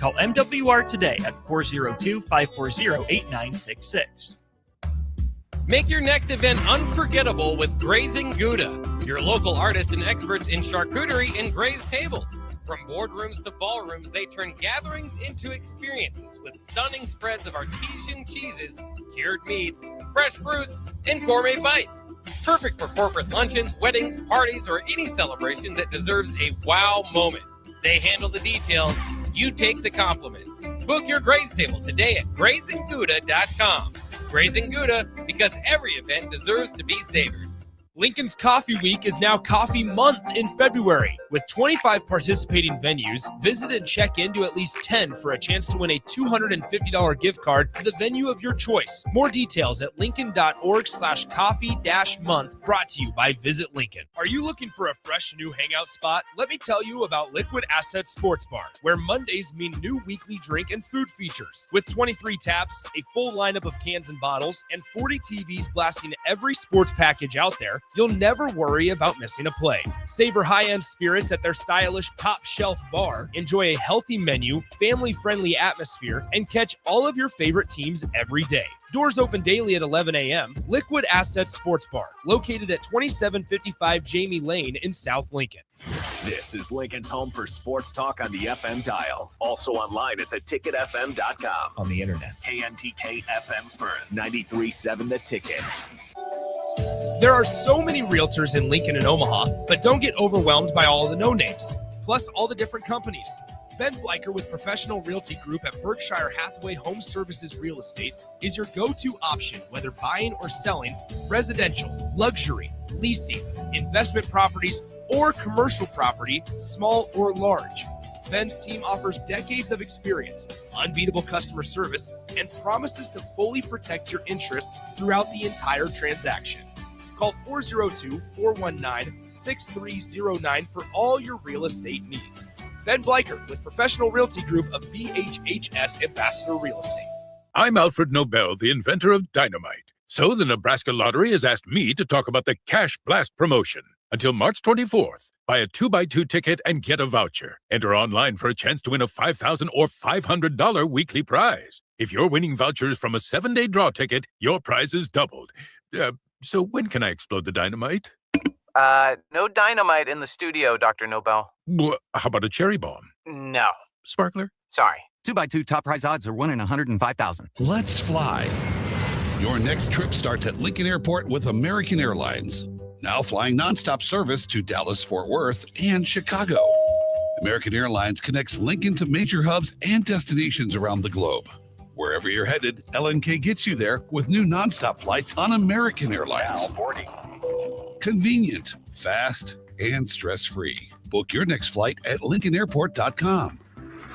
Call MWR today at 402-540-8966. Make your next event unforgettable with Grazing Gouda, your local artists and experts in charcuterie and grazed tables. From boardrooms to ballrooms, they turn gatherings into experiences with stunning spreads of artesian cheeses, cured meats, fresh fruits, and gourmet bites. Perfect for corporate luncheons, weddings, parties, or any celebration that deserves a wow moment. They handle the details. You take the compliments. Book your graze table today at GrazingGouda.com. Grazing Gouda, because every event deserves to be savored. Lincoln's Coffee Week is now Coffee Month in February. With 25 participating venues, visit and check into at least 10 for a chance to win a $250 gift card to the venue of your choice. More details at lincoln.org/coffee-month, brought to you by Visit Lincoln. Are you looking for a fresh new hangout spot? Let me tell you about Liquid Asset Sports Bar, where Mondays mean new weekly drink and food features. With 23 taps, a full lineup of cans and bottles, and 40 TVs blasting every sports package out there, you'll never worry about missing a play. Savor high-end spirits at their stylish top-shelf bar, enjoy a healthy menu, family-friendly atmosphere, and catch all of your favorite teams every day. Doors open daily at 11 a.m. Liquid Assets Sports Bar, located at 2755 Jamie Lane in South Lincoln. This is Lincoln's home for sports talk on the FM dial. Also online at theticketfm.com. On the internet. KNTK FM Firth, 93.7 The Ticket. There are so many realtors in Lincoln and Omaha, but don't get overwhelmed by all the no-names, plus all the different companies. Ben Bleicher with Professional Realty Group at Berkshire Hathaway Home Services Real Estate is your go-to option, whether buying or selling residential, luxury, leasing, investment properties, or commercial property, small or large. Ben's team offers decades of experience, unbeatable customer service, and promises to fully protect your interests throughout the entire transaction. Call 402-419-6309 for all your real estate needs. Ben Bleicher with Professional Realty Group of BHHS Ambassador Real Estate. I'm Alfred Nobel, the inventor of dynamite. So the Nebraska Lottery has asked me to talk about the Cash Blast promotion. Until March 24th, buy a 2x2 ticket and get a voucher. Enter online for a chance to win a $5,000 or $500 weekly prize. If you're winning vouchers from a 7-day draw ticket, your prize is doubled. So when can I explode the dynamite? No dynamite in the studio, Dr. Nobel. How about a cherry bomb? No. Sparkler? Sorry. 2x2 top prize odds are 1 in 105,000. Let's fly. Your next trip starts at Lincoln Airport with American Airlines. Now flying nonstop service to Dallas, Fort Worth, and Chicago. American Airlines connects Lincoln to major hubs and destinations around the globe. Wherever you're headed, LNK gets you there with new nonstop flights on American Airlines. Now boarding. Convenient, fast, and stress-free. Book your next flight at LincolnAirport.com.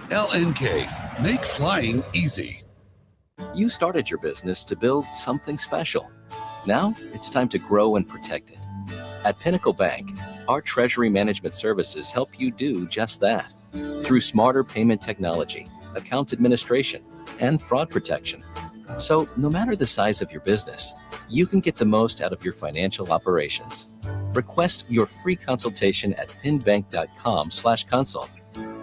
LNK, make flying easy. You started your business to build something special. Now it's time to grow and protect it. At Pinnacle Bank, our treasury management services help you do just that. Through smarter payment technology, account administration, and fraud protection. So no matter the size of your business, you can get the most out of your financial operations. Request your free consultation at pinbank.com/consult.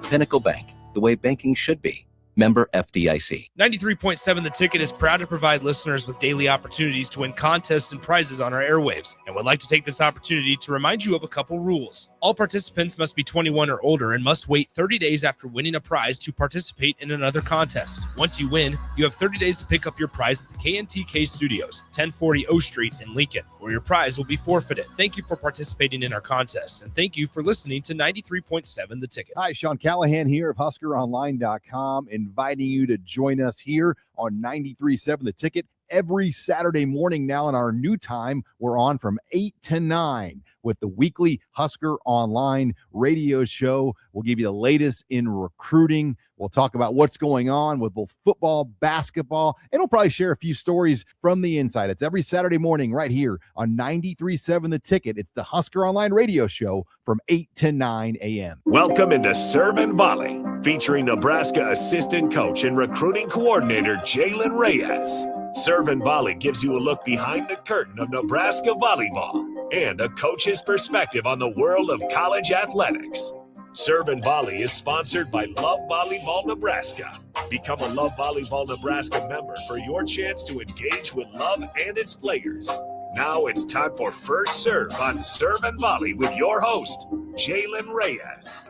Pinnacle Bank, the way banking should be. Member FDIC. 93.7 The Ticket is proud to provide listeners with daily opportunities to win contests and prizes on our airwaves, and would like to take this opportunity to remind you of a couple rules. All participants must be 21 or older and must wait 30 days after winning a prize to participate in another contest. Once you win, you have 30 days to pick up your prize at the KNTK Studios, 1040 O Street in Lincoln, where your prize will be forfeited. Thank you for participating in our contests, and thank you for listening to 93.7 The Ticket. Hi, Sean Callahan here of HuskerOnline.com, inviting you to join us here on 93.7 The Ticket every Saturday morning. Now in our new time, we're on from 8 to 9 with the weekly Husker Online radio show. We'll give you the latest in recruiting. We'll talk about what's going on with both football, basketball, and we'll probably share a few stories from the inside. It's every Saturday morning right here on 93.7 The Ticket. It's the Husker Online radio show from 8 to 9 a.m. Welcome into Serve and Volley, featuring Nebraska assistant coach and recruiting coordinator Jaylen Reyes. Serve and Volley gives you a look behind the curtain of Nebraska volleyball and a coach's perspective on the world of college athletics. Serve and Volley is sponsored by Love Volleyball Nebraska. Become a Love Volleyball Nebraska member for your chance to engage with Love and its players. Now it's time for First Serve on Serve and Volley with your host, Jaylen Reyes.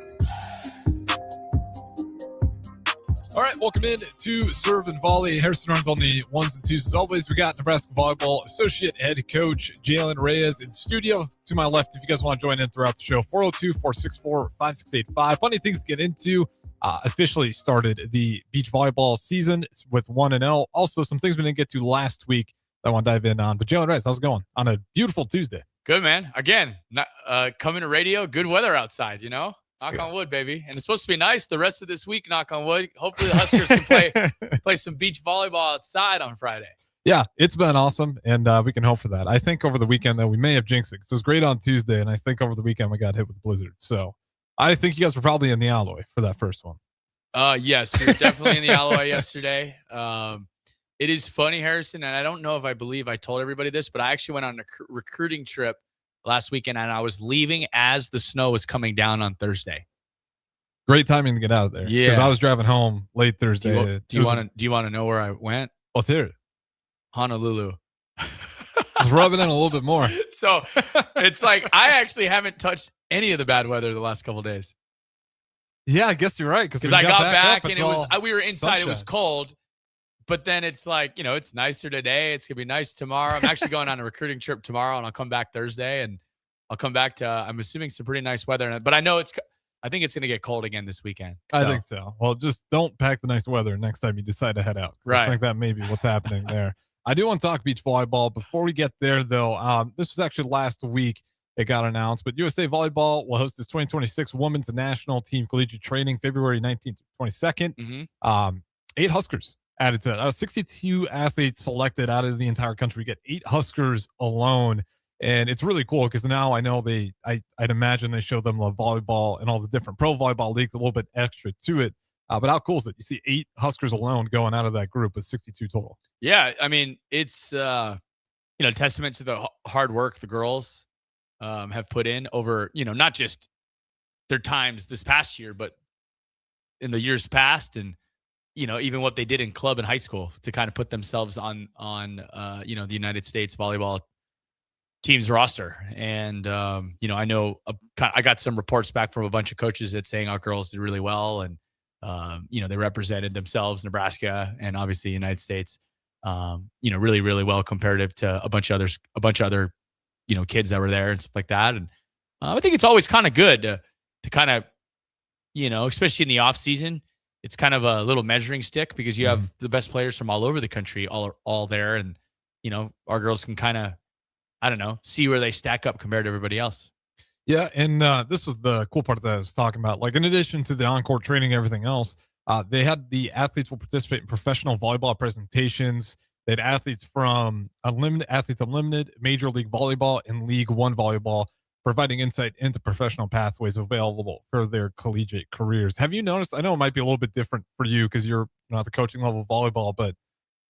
All right, welcome in to Serve and Volley. Harrison runs on the ones and twos. As always, we got Nebraska Volleyball Associate Head Coach Jaylen Reyes in studio. To my left, if you guys want to join in throughout the show, 402-464-5685. Plenty of things to get into. Officially started the beach volleyball season with 1-0. Also, some things we didn't get to last week that I want to dive in on. But Jaylen Reyes, how's it going on a beautiful Tuesday? Good, man. Again, coming to radio, good weather outside, you know? Knock on wood, baby. And it's supposed to be nice the rest of this week, knock on wood. Hopefully the Huskers can play some beach volleyball outside on Friday. Yeah, it's been awesome, and we can hope for that. I think over the weekend, though, we may have jinxed it. So it was great on Tuesday, and I think over the weekend we got hit with the blizzard. So I think you guys were probably in the alloy for that first one. Yes, we were definitely in the alloy yesterday. It is funny, Harrison, and I don't know if I believe I told everybody this, but I actually went on a recruiting trip last weekend, and I was leaving as the snow was coming down on Thursday. Great timing to get out of there. Yeah, because I was driving home late Thursday. Do you want to know where I went? Let's hear it. Honolulu. Just rubbing in a little bit more. So it's like I actually haven't touched any of the bad weather the last couple of days. Yeah, I guess you're right. Because I got back and we were inside. Sunshine. It was cold. But then it's like, you know, it's nicer today. It's going to be nice tomorrow. I'm actually going on a recruiting trip tomorrow, and I'll come back Thursday, and I'll come back to, I'm assuming, some pretty nice weather. But I think it's going to get cold again this weekend. So. I think so. Well, just don't pack the nice weather next time you decide to head out. Right. I think that may be what's happening there. I do want to talk beach volleyball. Before we get there, though, this was actually last week it got announced, but USA Volleyball will host this 2026 Women's National Team Collegiate Training February 19th to 22nd. 8 Huskers added to it. 62 athletes selected out of the entire country. We get 8 Huskers alone. And it's really cool because now I know I'd imagine they show them love volleyball and all the different pro volleyball leagues a little bit extra to it. But how cool is it? You see 8 Huskers alone going out of that group with 62 total. Yeah, I mean, it's testament to the hard work the girls have put in over, not just their times this past year, but in the years past, and even what they did in club and high school to kind of put themselves on the United States volleyball team's roster. And I know I got some reports back from a bunch of coaches that saying our girls did really well, and they represented themselves, Nebraska, and obviously the United States, really, really well comparative to a bunch of other kids that were there and stuff like that. And I think it's always kind of good to kind of, especially in the off season, it's kind of a little measuring stick because you have the best players from all over the country all there. And, our girls can kind of, see where they stack up compared to everybody else. Yeah, and this was the cool part that I was talking about. Like, in addition to the on-court training and everything else, they had the athletes will participate in professional volleyball presentations. They had athletes from Athletes Unlimited, Major League Volleyball, and League One Volleyball, providing insight into professional pathways available for their collegiate careers. Have you noticed? I know it might be a little bit different for you because you're not the coaching level of volleyball, but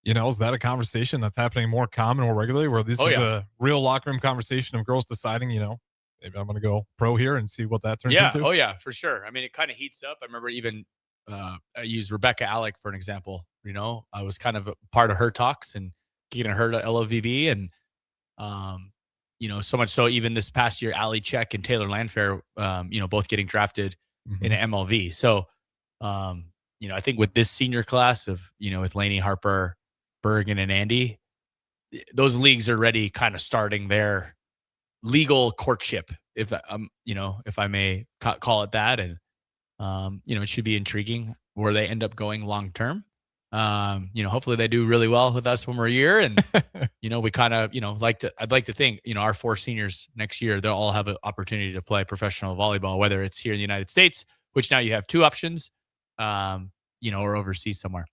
is that a conversation that's happening more common or regularly where this is a real locker room conversation of girls deciding, maybe I'm going to go pro here and see what that turns into? Oh, yeah, for sure. I mean, it kind of heats up. I remember even I used Rebecca Alec for an example. I was kind of a part of her talks and getting her to LOVB. And, so much so even this past year, Ali Check and Taylor Landfair, both getting drafted in an MLV. So, I think with this senior class of, with Lainey, Harper, Bergen, and Andy, those leagues are already kind of starting their legal courtship, if I may call it that. And, it should be intriguing where they end up going long term. Hopefully they do really well with us when we're a year. And, we kind of, I'd like to think, our 4 seniors next year, they'll all have an opportunity to play professional volleyball, whether it's here in the United States, which now you have 2 options, or overseas somewhere.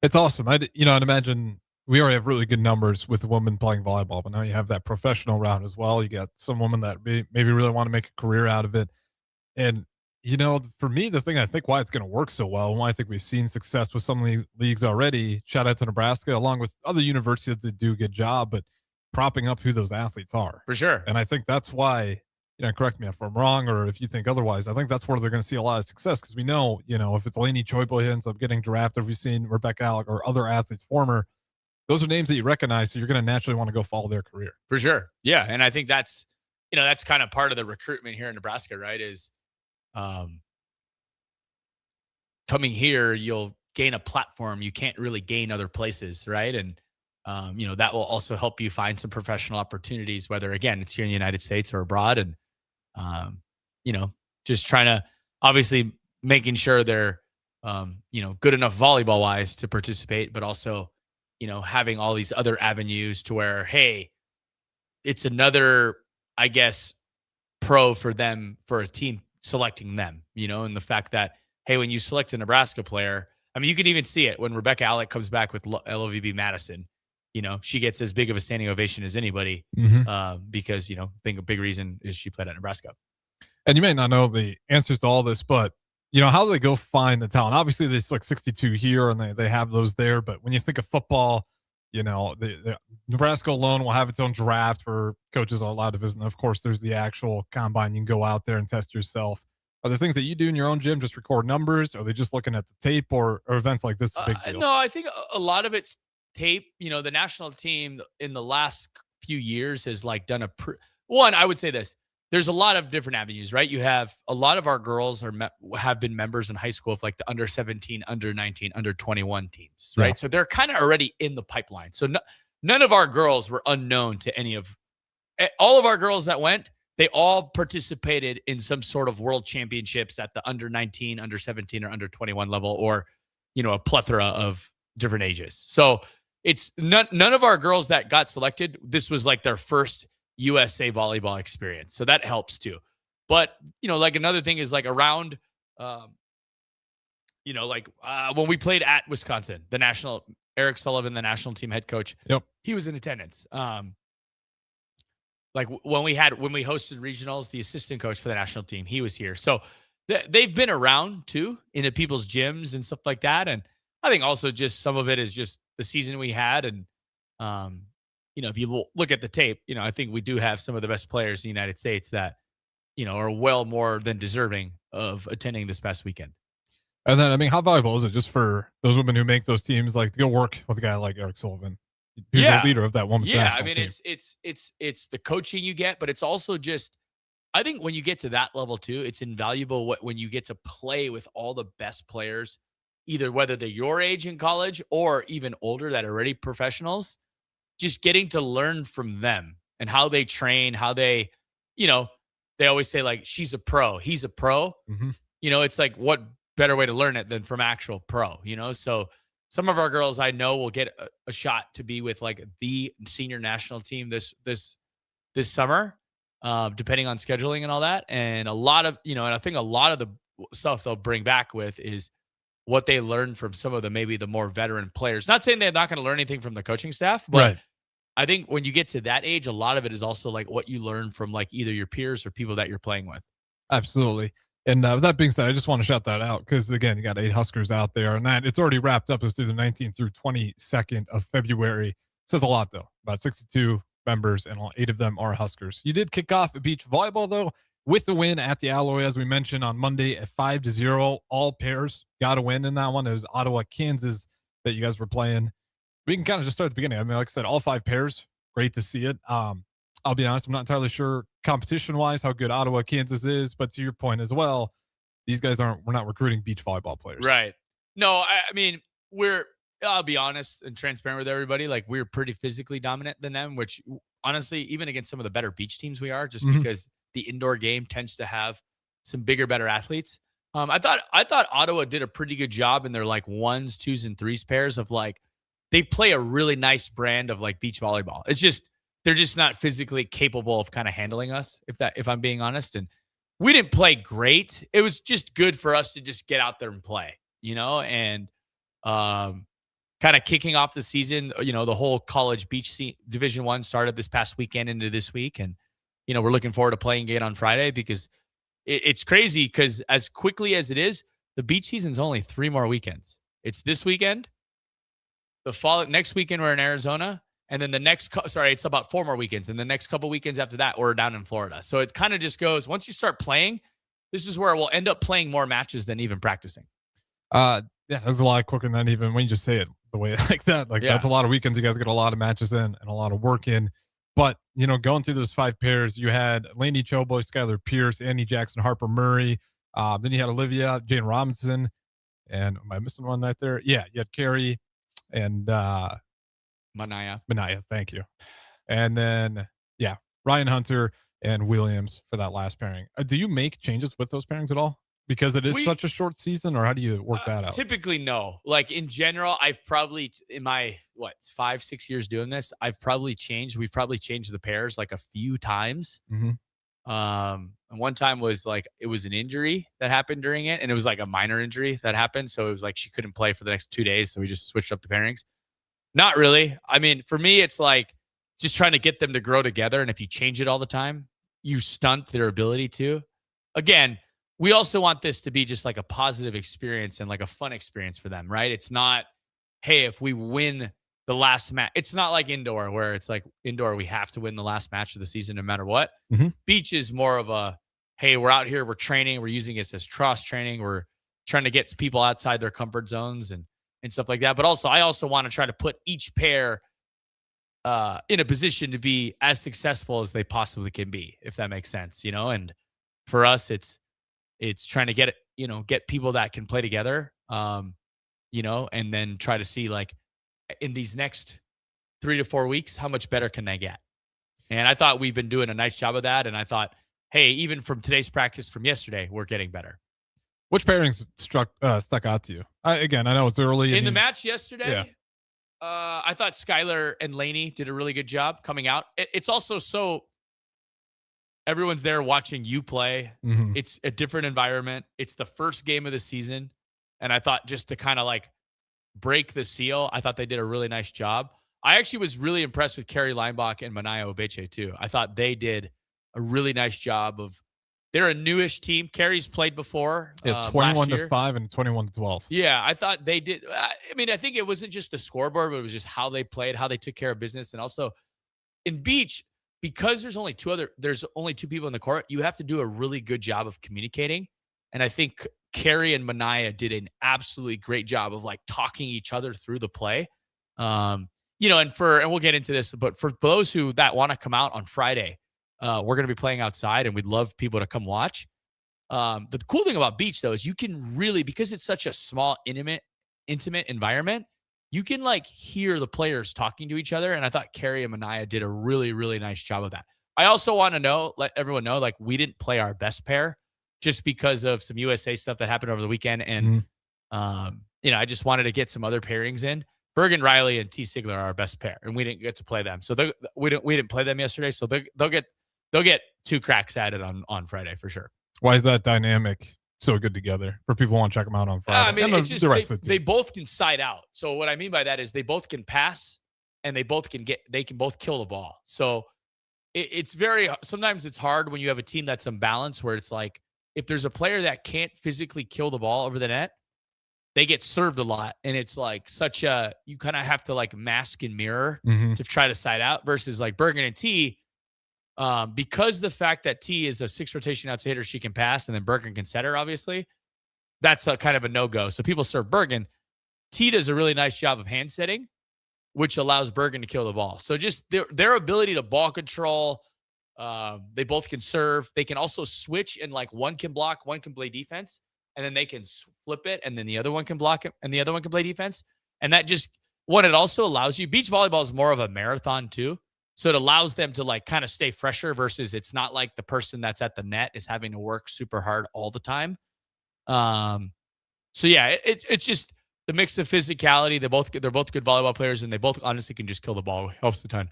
It's awesome. I'd imagine we already have really good numbers with women playing volleyball, but now you have that professional round as well. You got some women that maybe really want to make a career out of it. And, for me, the thing I think why it's going to work so well and why I think we've seen success with some of these leagues already, shout out to Nebraska, along with other universities that do a good job, but propping up who those athletes are. For sure. And I think that's why correct me if I'm wrong or if you think otherwise. I think that's where they're going to see a lot of success because we know, if it's Lainey Choiboy who ends up getting drafted, if we've seen Rebecca Alec or other athletes former, those are names that you recognize, so you're going to naturally want to go follow their career. For sure. Yeah, and I think that's, that's kind of part of the recruitment here in Nebraska, right? Is coming here, you'll gain a platform you can't really gain other places, right? And that will also help you find some professional opportunities, whether again it's here in the United States or abroad, and just trying to obviously making sure they're good enough volleyball wise to participate, but also having all these other avenues to where, hey, it's another, I guess, pro for them, for a team selecting them, and the fact that, hey, when you select a Nebraska player, I mean, you could even see it when Rebecca Alec comes back with LOVB Madison, she gets as big of a standing ovation as anybody because, I think a big reason is she played at Nebraska. And you may not know the answers to all this, but how do they go find the talent? Obviously, there's like 62 here, and they have those there. But when you think of football, the Nebraska alone will have its own draft where coaches are allowed to visit. And of course, there's the actual combine. You can go out there and test yourself. Are there things that you do in your own gym, just record numbers? Are they just looking at the tape, or events like this? A big deal? No, I think a lot of it's tape. The national team in the last few years has like done one. I would say this. There's a lot of different avenues, right? You have a lot of our girls have been members in high school of like the under 17, under 19, under 21 teams, right? Yeah. So they're kind of already in the pipeline. So none of our girls were unknown to any of all of our girls that went. They all participated in some sort of world championships at the under 19, under 17, or under 21 level, or a plethora of different ages. So it's none of our girls that got selected. This was like their first USA volleyball experience. So that helps too. But, like another thing is like around, when we played at Wisconsin, Eric Sullivan, the national team head coach, he was in attendance. Like when we hosted regionals, the assistant coach for the national team, he was here. So they've been around too into people's gyms and stuff like that. And I think also just some of it is just the season we had. And, if you look at the tape, I think we do have some of the best players in the United States that, are well more than deserving of attending this past weekend. And then, I mean, how valuable is it just for those women who make those teams, like to go work with a guy like Eric Sullivan, who's the leader of that women's national team? It's the coaching you get, but it's also just, I think when you get to that level too, it's invaluable when you get to play with all the best players, either whether they're your age in college or even older that are already professionals. Just getting to learn from them and how they train, how they, they always say like, she's a pro, he's a pro. Mm-hmm. It's like, what better way to learn it than from actual pro, So some of our girls I know will get a shot to be with like the senior national team this summer, depending on scheduling and all that. And a lot of, and I think a lot of the stuff they'll bring back with is what they learned from some of maybe the more veteran players. Not saying they're not going to learn anything from the coaching staff, but right. I think when you get to that age, a lot of it is also like what you learn from like either your peers or people that you're playing with. Absolutely. And with that being said, I just want to shout that out because, again, you got 8 Huskers out there, and that it's already wrapped up. It's through the 19th through 22nd of February. It says a lot, though. About 62 members, and all 8 of them are Huskers. You did kick off beach volleyball, though, with the win at the Alloy, as we mentioned, on Monday at 5-0. All pairs got a win in that one. It was Ottawa, Kansas that you guys were playing. We can kind of just start at the beginning. I mean, like I said, all 5 pairs, great to see it. I'll be honest, I'm not entirely sure competition-wise how good Ottawa, Kansas is, but to your point as well, these guys we're not recruiting beach volleyball players. Right. No, I mean, I'll be honest and transparent with everybody. Like, we're pretty physically dominant than them, which honestly, even against some of the better beach teams we are, just because the indoor game tends to have some bigger, better athletes. I thought Ottawa did a pretty good job in their like 1s, 2s, and 3s pairs of like, they play a really nice brand of like beach volleyball. It's just, they're just not physically capable of kind of handling us, if I'm being honest. And we didn't play great. It was just good for us to just get out there and play, and kind of kicking off the season, the whole college beach Division I started this past weekend into this week. And, we're looking forward to playing again on Friday because it's crazy because as quickly as it is, the beach season's only 3 more weekends. It's this weekend. Next weekend, we're in Arizona. And then the next, it's about 4 more weekends. And the next couple weekends after that, we're down in Florida. So it kind of just goes, once you start playing, this is where we'll end up playing more matches than even practicing. Yeah, that's a lot quicker than even when you just say it the way like that. Like that's a lot of weekends. You guys get a lot of matches in and a lot of work in. But, going through those 5 pairs, you had Lainey Choboy, Skylar Pierce, Annie Jackson, Harper Murray. Then you had Olivia, Jane Robinson. And am I missing one right there? Yeah, you had Carrie and Manaya, thank you. And then, Ryan Hunter and Williams for that last pairing. Do you make changes with those pairings at all? Because it is such a short season, or how do you work that out? Typically, no. Like in general, I've probably in my 5-6 years doing this, we've probably changed the pairs like a few times. Mm-hmm. And one time was like it was an injury that happened during it, and it was like a minor injury that happened. So it was like she couldn't play for the next 2 days, so we just switched up the pairings. Not really. I mean, for me, it's like just trying to get them to grow together. And if you change it all the time, you stunt their ability to. Again, we also want this to be just like a positive experience and like a fun experience for them, right? It's not, hey, if we win the last match, it's not like indoor where it's like indoor, we have to win the last match of the season no matter what. Mm-hmm. Beach is more of a, hey, we're out here, we're training, we're using this as cross training, we're trying to get people outside their comfort zones and stuff like that. But also, I also want to try to put each pair in a position to be as successful as they possibly can be, if that makes sense, And for us, it's trying to get people that can play together, and then try to see like in these next 3 to 4 weeks, how much better can they get? And I thought we've been doing a nice job of that. And I thought, hey, even from today's practice from yesterday, we're getting better. Which pairings stuck out to you? I know it's early. In the match yesterday, I thought Skylar and Lainey did a really good job coming out. It's also so everyone's there watching you play. Mm-hmm. It's a different environment. It's the first game of the season. And I thought just to kind of like break the seal, I thought they did a really nice job. I actually was really impressed with Carrie Leinbach and Manaya Obeche too. I thought they did a really nice job of, they're a newish team. Carrie's played before. 21-5 and 21-12. Yeah, I thought they did. I mean, I think it wasn't just the scoreboard, but it was just how they played, how they took care of business. And also in beach, because there's only two people in the court, you have to do a really good job of communicating. And I think Carrie and Manaya did an absolutely great job of like talking each other through the play. And we'll get into this, but for those that want to come out on Friday, we're going to be playing outside and we'd love people to come watch. The cool thing about beach though, is you can really, because it's such a small, intimate environment, you can like hear the players talking to each other. And I thought Carrie and Manaya did a really, really nice job of that. I also want to let everyone know, like we didn't play our best pair just because of some USA stuff that happened over the weekend. And, I just wanted to get some other pairings in. Bergen Riley and T. Sigler are our best pair, and we didn't get to play them. So we didn't play them yesterday. So they'll get 2 cracks at it on Friday for sure. Why is that dynamic so good together for people who want to check them out on Friday? I mean, and it's just the rest of the they team. both can side out. So what I mean by that is they both can pass and they can both kill the ball. So sometimes it's hard when you have a team that's imbalanced where it's like, if there's a player that can't physically kill the ball over the net, they get served a lot. And it's like you kind of have to like mask and mirror to try to side out versus like Bergen and T, because the fact that T is a 6 rotation outside hitter, she can pass, and then Bergen can set her, obviously. That's a kind of a no-go. So people serve Bergen. T does a really nice job of hand setting, which allows Bergen to kill the ball. So just their ability to ball control, they both can serve. They can also switch, and like one can block, one can play defense, and then they can flip it, and then the other one can block it, and the other one can play defense. And that just, it also allows you, beach volleyball is more of a marathon too. So it allows them to like kind of stay fresher versus it's not like the person that's at the net is having to work super hard all the time. So yeah, it's just the mix of physicality. They're both good volleyball players, and they both honestly can just kill the ball. It helps a ton.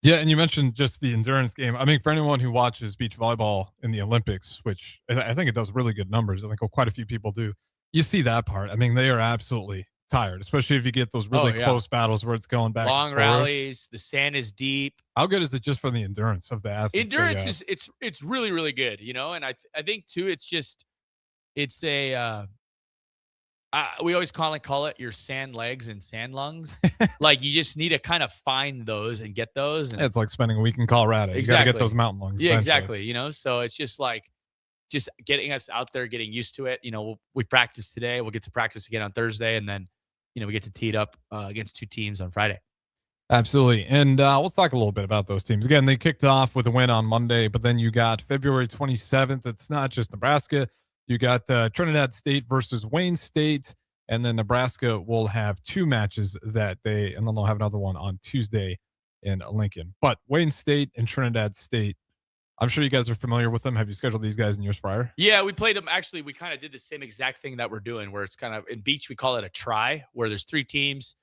Yeah, and you mentioned just the endurance game. I mean, for anyone who watches beach volleyball in the Olympics, which I think it does really good numbers, I think quite a few people do, you see that part. I mean, they are absolutely tired, especially if you get those really close battles where it's going back. Long rallies, the sand is deep. How good is it just for the endurance of the athletes? Endurance it's really, really good, and I think too, it's a we always call it your sand legs and sand lungs. Like you just need to kind of find those and get those. And It's like spending a week in Colorado. You got to get those mountain lungs. Yeah, eventually. exactly. So it's just getting us out there, getting used to it. We practice today. We'll get to practice again on Thursday. And then, we get to tee it up against 2 teams on Friday. Absolutely. And let's talk a little bit about those teams. Again, they kicked off with a win on Monday, but then you got February 27th. It's not just Nebraska. You got Trinidad State versus Wayne State, and then Nebraska will have 2 matches that day, and then they'll have another one on Tuesday in Lincoln. But Wayne State and Trinidad State, I'm sure you guys are familiar with them. Have you scheduled these guys in years prior? Yeah, we played them. Actually, we kind of did the same exact thing that we're doing, where it's kind of in beach, we call it a try, where there's 3 teams.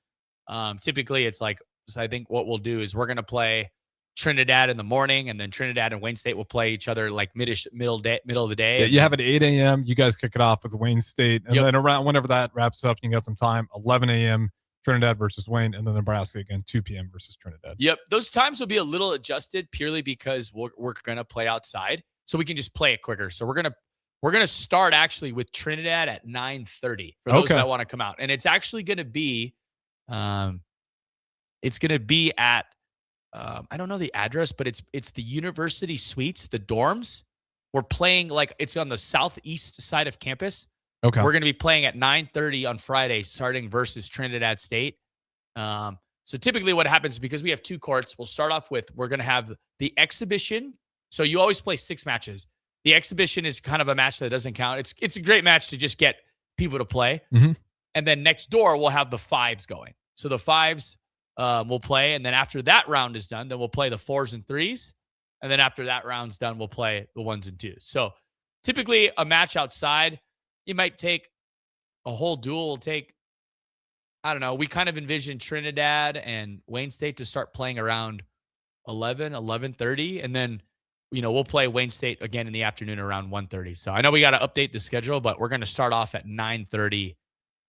Typically, it's like, so I think what we'll do is we're going to play Trinidad in the morning, and then Trinidad and Wayne State will play each other like middle of the day. Yeah, you have it at 8 a.m. You guys kick it off with Wayne State, and then around whenever that wraps up, you got some time. 11 a.m. Trinidad versus Wayne, and then Nebraska again 2 p.m. versus Trinidad. Yep, those times will be a little adjusted purely because we're gonna play outside, so we can just play it quicker. So we're gonna start actually with Trinidad at 9:30 for those that want to come out, and it's actually gonna be, at. I don't know the address, but it's the University Suites, the dorms. We're playing it's on the southeast side of campus. Okay. We're going to be playing at 9:30 on Friday, starting versus Trinidad State. So typically what happens, because we have 2 courts, we'll start off with, we're going to have the exhibition. So you always play 6 matches. The exhibition is kind of a match that doesn't count. It's a great match to just get people to play. Mm-hmm. And then next door, we'll have the 5s going. So the 5s we'll play. And then after that round is done, then we'll play the 4s and 3s. And then after that round's done, we'll play the 1s and 2s. So typically a match outside, you might take a whole duel, will take, I don't know, we kind of envision Trinidad and Wayne State to start playing around 11:30. And then, we'll play Wayne State again in the afternoon around 1:30. So I know we got to update the schedule, but we're going to start off at 9:30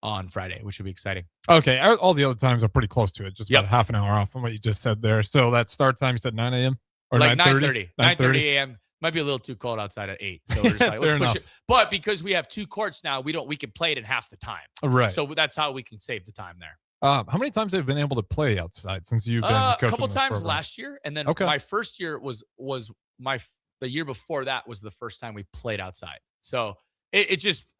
on Friday, which will be exciting. Okay. All the other times are pretty close to it. Just about half an hour off from what you just said there. So that start time, you said 9 a.m.? Or like 9:30 a.m. Might be a little too cold outside at 8. So we're just let's push it. But because we have 2 courts now, we can play it in half the time. Right. So that's how we can save the time there. How many times have you been able to play outside since you've been coaching? A couple times program? Last year, and then my first year was the year before that was the first time we played outside. So it's just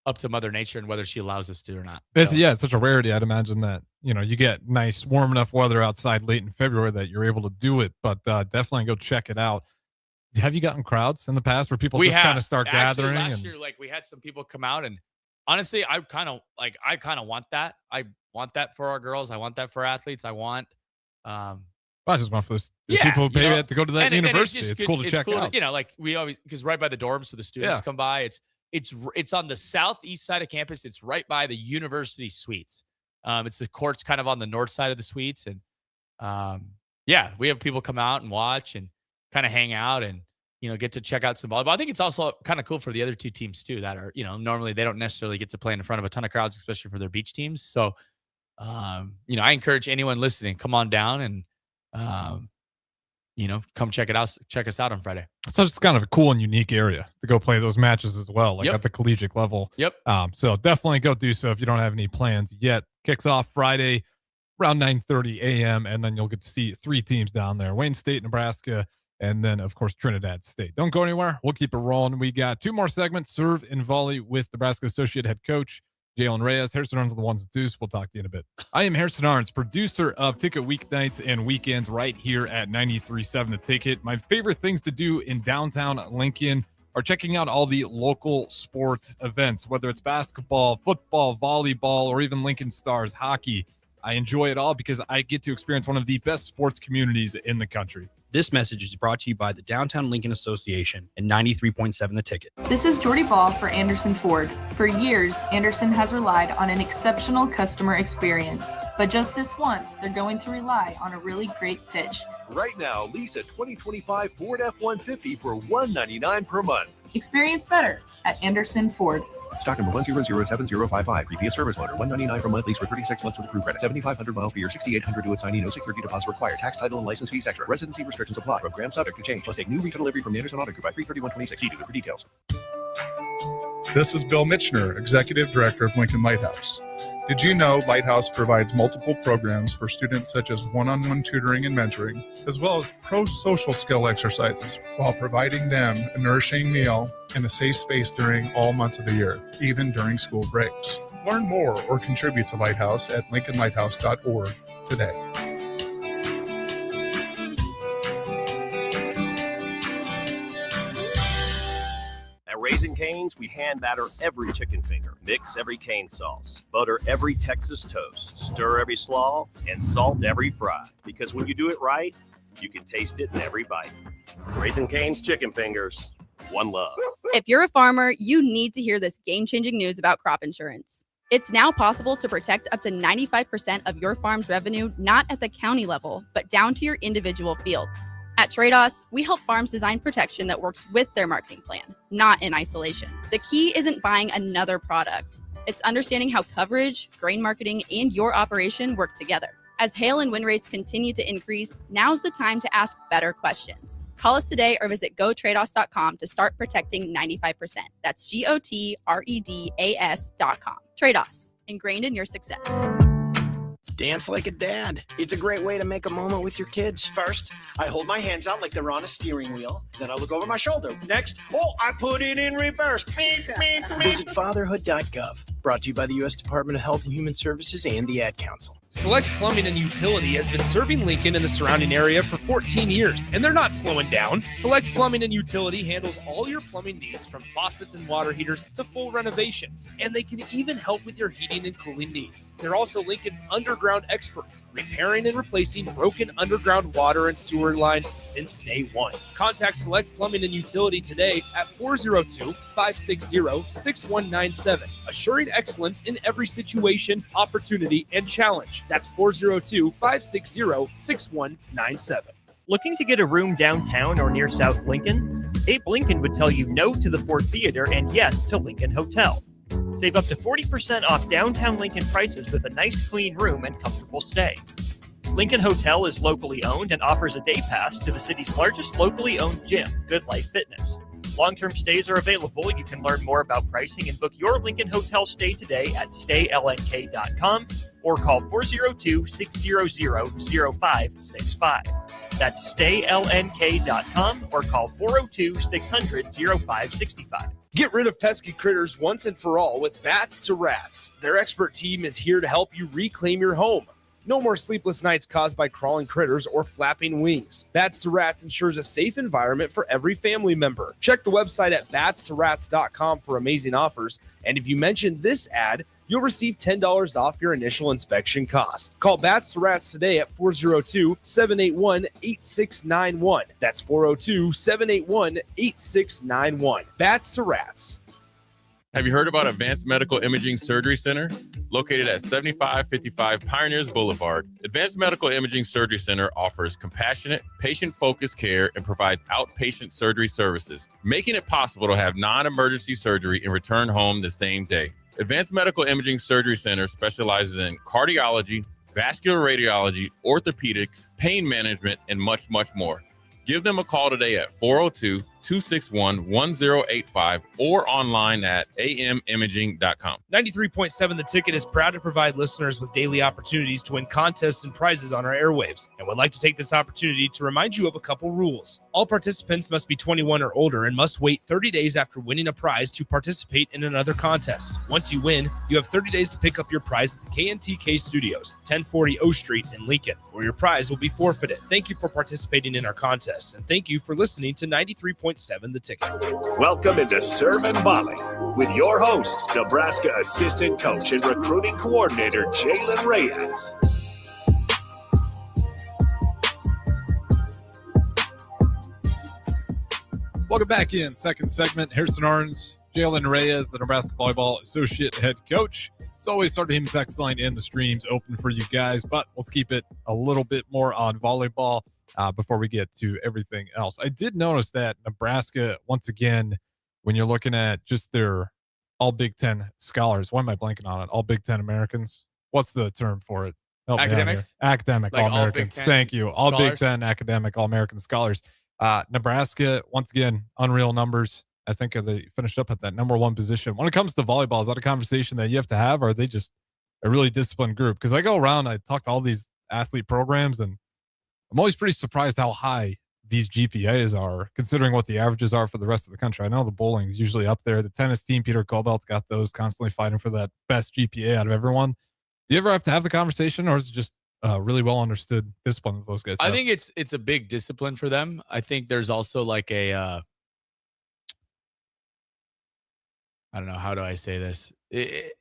up to Mother Nature and whether she allows us to or not. Yeah, it's such a rarity. I'd imagine that you get nice warm enough weather outside late in February that you're able to do it. But definitely go check it out. Have you gotten crowds in the past where people kind of start gathering? Last year, we had some people come out, and honestly, I kind of want that. I want that for our girls. I want that for athletes. I want. I just want for those people who pay to go to that university. It's cool to check out. We always, because right by the dorms, so the students come by. It's on the southeast side of campus. It's right by the University Suites. It's the courts kind of on the north side of the suites, and we have people come out and watch and kind of hang out and get to check out some volleyball. I think it's also kind of cool for the other 2 teams too that are normally they don't necessarily get to play in front of a ton of crowds, especially for their beach teams. So I encourage anyone listening, come on down and come check us out on Friday. So it's kind of a cool and unique area to go play those matches as well, at the collegiate level. Yep. So definitely go do so if you don't have any plans yet. Kicks off Friday around 9:30 a.m. and then you'll get to see 3 teams down there: Wayne State, Nebraska, and then of course Trinidad State. Don't go anywhere. We'll keep it rolling. We got 2 more segments: Serve and Volley with Nebraska Associate Head Coach Jaylen Reyes. Harrison Arns on the ones and twos. We'll talk to you in a bit. I am Harrison Arns, producer of Ticket Weeknights and Weekends right here at 93.7 The Ticket. My favorite things to do in downtown Lincoln are checking out all the local sports events, whether it's basketball, football, volleyball, or even Lincoln Stars hockey. I enjoy it all because I get to experience one of the best sports communities in the country. This message is brought to you by the Downtown Lincoln Association and 93.7 The Ticket. This is Jordy Ball for Anderson Ford. For years, Anderson has relied on an exceptional customer experience. But just this once, they're going to rely on a really great pitch. Right now, lease a 2025 Ford F-150 for $199 per month. Experience better at Anderson Ford. Stock number 1007055. Previous service loaner. $199 per month. Lease for 36 months with approved credit. 7,500 miles per year. 6,800 to its signing. No security deposit required. Tax, title, and license fees extra. Residency restrictions apply. Program subject to change. Must take new retail delivery from the Anderson Auto Group by 3/31/26. See dealer for details. This is Bill Mitchner, Executive Director of Lincoln Lighthouse. Did you know Lighthouse provides multiple programs for students such as one-on-one tutoring and mentoring, as well as pro-social skill exercises, while providing them a nourishing meal and a safe space during all months of the year, even during school breaks? Learn more or contribute to Lighthouse at lincolnlighthouse.org today. At Raising Cane's, we hand batter every chicken finger, mix every cane sauce, butter every Texas toast, stir every slaw, and salt every fry. Because when you do it right, you can taste it in every bite. Raising Cane's chicken fingers, one love. If you're a farmer, you need to hear this game-changing news about crop insurance. It's now possible to protect up to 95% of your farm's revenue, not at the county level, but down to your individual fields. At Trados, we help farms design protection that works with their marketing plan, not in isolation. The key isn't buying another product. It's understanding how coverage, grain marketing, and your operation work together. As hail and wind rates continue to increase, now's the time to ask better questions. Call us today or visit gotrados.com to start protecting 95%. That's GOTREDAS.com. Trados, ingrained in your success. Dance like a dad. It's a great way to make a moment with your kids. First, I hold my hands out like they're on a steering wheel. Then I look over my shoulder. Next, I put it in reverse. Visit fatherhood.gov. Brought to you by the U.S. Department of Health and Human Services and the Ad Council. Select Plumbing and Utility has been serving Lincoln and the surrounding area for 14 years, and they're not slowing down. Select Plumbing and Utility handles all your plumbing needs, from faucets and water heaters to full renovations, and they can even help with your heating and cooling needs. They're also Lincoln's underground experts, repairing and replacing broken underground water and sewer lines since day one. Contact Select Plumbing and Utility today at 402-560-6197, assuring excellence in every situation, opportunity, and challenge. That's 402-560-6197. Looking to get a room downtown or near South Lincoln? Abe Lincoln would tell you no to the Ford Theater and yes to Lincoln Hotel. Save up to 40% off downtown Lincoln prices with a nice clean room and comfortable stay. Lincoln Hotel is locally owned and offers a day pass to the city's largest locally owned gym, Good Life Fitness. Long-term stays are available. You can learn more about pricing and book your Lincoln Hotel stay today at staylnk.com or call 402-600-0565. That's staylnk.com or call 402-600-0565. Get rid of pesky critters once and for all with Bats to Rats. Their expert team is here to help you reclaim your home. No more sleepless nights caused by crawling critters or flapping wings. Bats to Rats ensures a safe environment for every family member. Check the website at batstoRats.com for amazing offers. And if you mention this ad, you'll receive $10 off your initial inspection cost. Call Bats to Rats today at 402-781-8691. That's 402-781-8691. Bats to Rats. Have you heard about Advanced Medical Imaging Surgery Center? Located at 7555 Pioneers Boulevard, Advanced Medical Imaging Surgery Center offers compassionate, patient-focused care and provides outpatient surgery services, making it possible to have non-emergency surgery and return home the same day. Advanced Medical Imaging Surgery Center specializes in cardiology, vascular radiology, orthopedics, pain management, and much, much more. Give them a call today at 402-261-1085 or online at amimaging.com. 93.7 The Ticket is proud to provide listeners with daily opportunities to win contests and prizes on our airwaves, and would like to take this opportunity to remind you of a couple rules. All participants must be 21 or older and must wait 30 days after winning a prize to participate in another contest. Once you win, you have 30 days to pick up your prize at the KNTK Studios, 1040 O Street in Lincoln, or your prize will be forfeited. Thank you for participating in our contest, and thank you for listening to 93.7 The Ticket. Welcome into Serving Volley with your host, Nebraska Assistant Coach and Recruiting Coordinator Jaylen Reyes. Welcome back in. Second segment. Harrison Arns, Jaylen Reyes, the Nebraska Volleyball Associate Head Coach. It's always Start Him text line in the streams open for you guys, but let's keep it a little bit more on volleyball before we get to everything else. I did notice that Nebraska, once again, when you're looking at just their all Big Ten scholars, why am I blanking on it? All Big Ten Americans? What's the term for it? Academics? Academic Like All-Americans. Thank you. All Big Ten academic All-American scholars. Nebraska, once again, unreal numbers. I think they finished up at that number one position. When it comes to volleyball, is that a conversation that you have to have, or are they just a really disciplined group? Because I go around, I talk to all these athlete programs, and I'm always pretty surprised how high these GPAs are, considering what the averages are for the rest of the country. I know the bowling is usually up there. The tennis team, Peter Kobalt's got those, constantly fighting for that best GPA out of everyone. Do you ever have to have the conversation, or is it just really well understood discipline that those guys have? I think it's a big discipline for them. I think there's also like a I don't know, how do I say this? A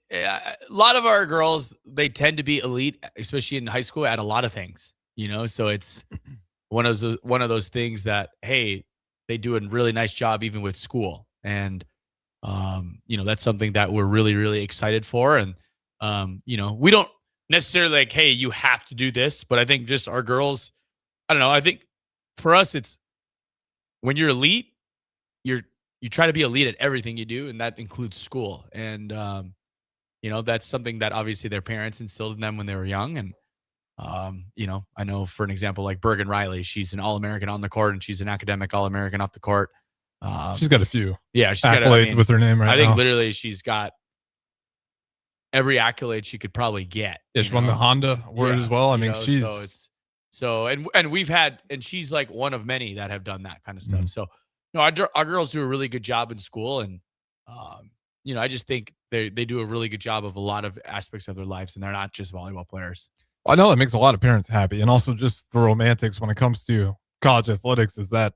lot of our girls, they tend to be elite, especially in high school, at a lot of things, so it's one of those things that, hey, they do a really nice job even with school. And, that's something that we're really, really excited for. And, we don't necessarily like, hey, you have to do this, but I think just our girls, I don't know. I think for us, it's when you're elite, you try to be elite at everything you do, and that includes school. And, that's something that obviously their parents instilled in them when they were young. And, I know, for an example, like Bergen Riley, she's an All-American on the court, and she's an academic All-American off the court. She's got a few she's accolades with her name right now. I think literally she's got every accolade she could probably get. Yeah, she won the Honda award as well. I mean, she's and we've had, and she's like one of many that have done that kind of stuff. So, our girls do a really good job in school, and I just think they do a really good job of a lot of aspects of their lives, and they're not just volleyball players. I know it makes a lot of parents happy, and also just the romantics when it comes to college athletics is that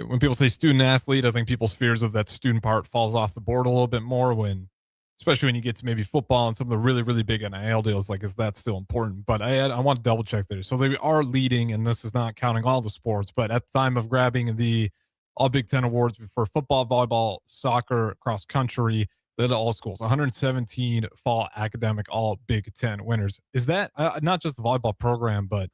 when people say student athlete, I think people's fears of that student part falls off the board a little bit more especially when you get to maybe football and some of the really, really big NIL deals, like, is that still important? But I want to double check there. So they are leading, and this is not counting all the sports, but at the time of grabbing the All Big Ten awards for football, volleyball, soccer, cross country, led all schools, 117 fall academic All Big Ten winners. Is that not just the volleyball program, but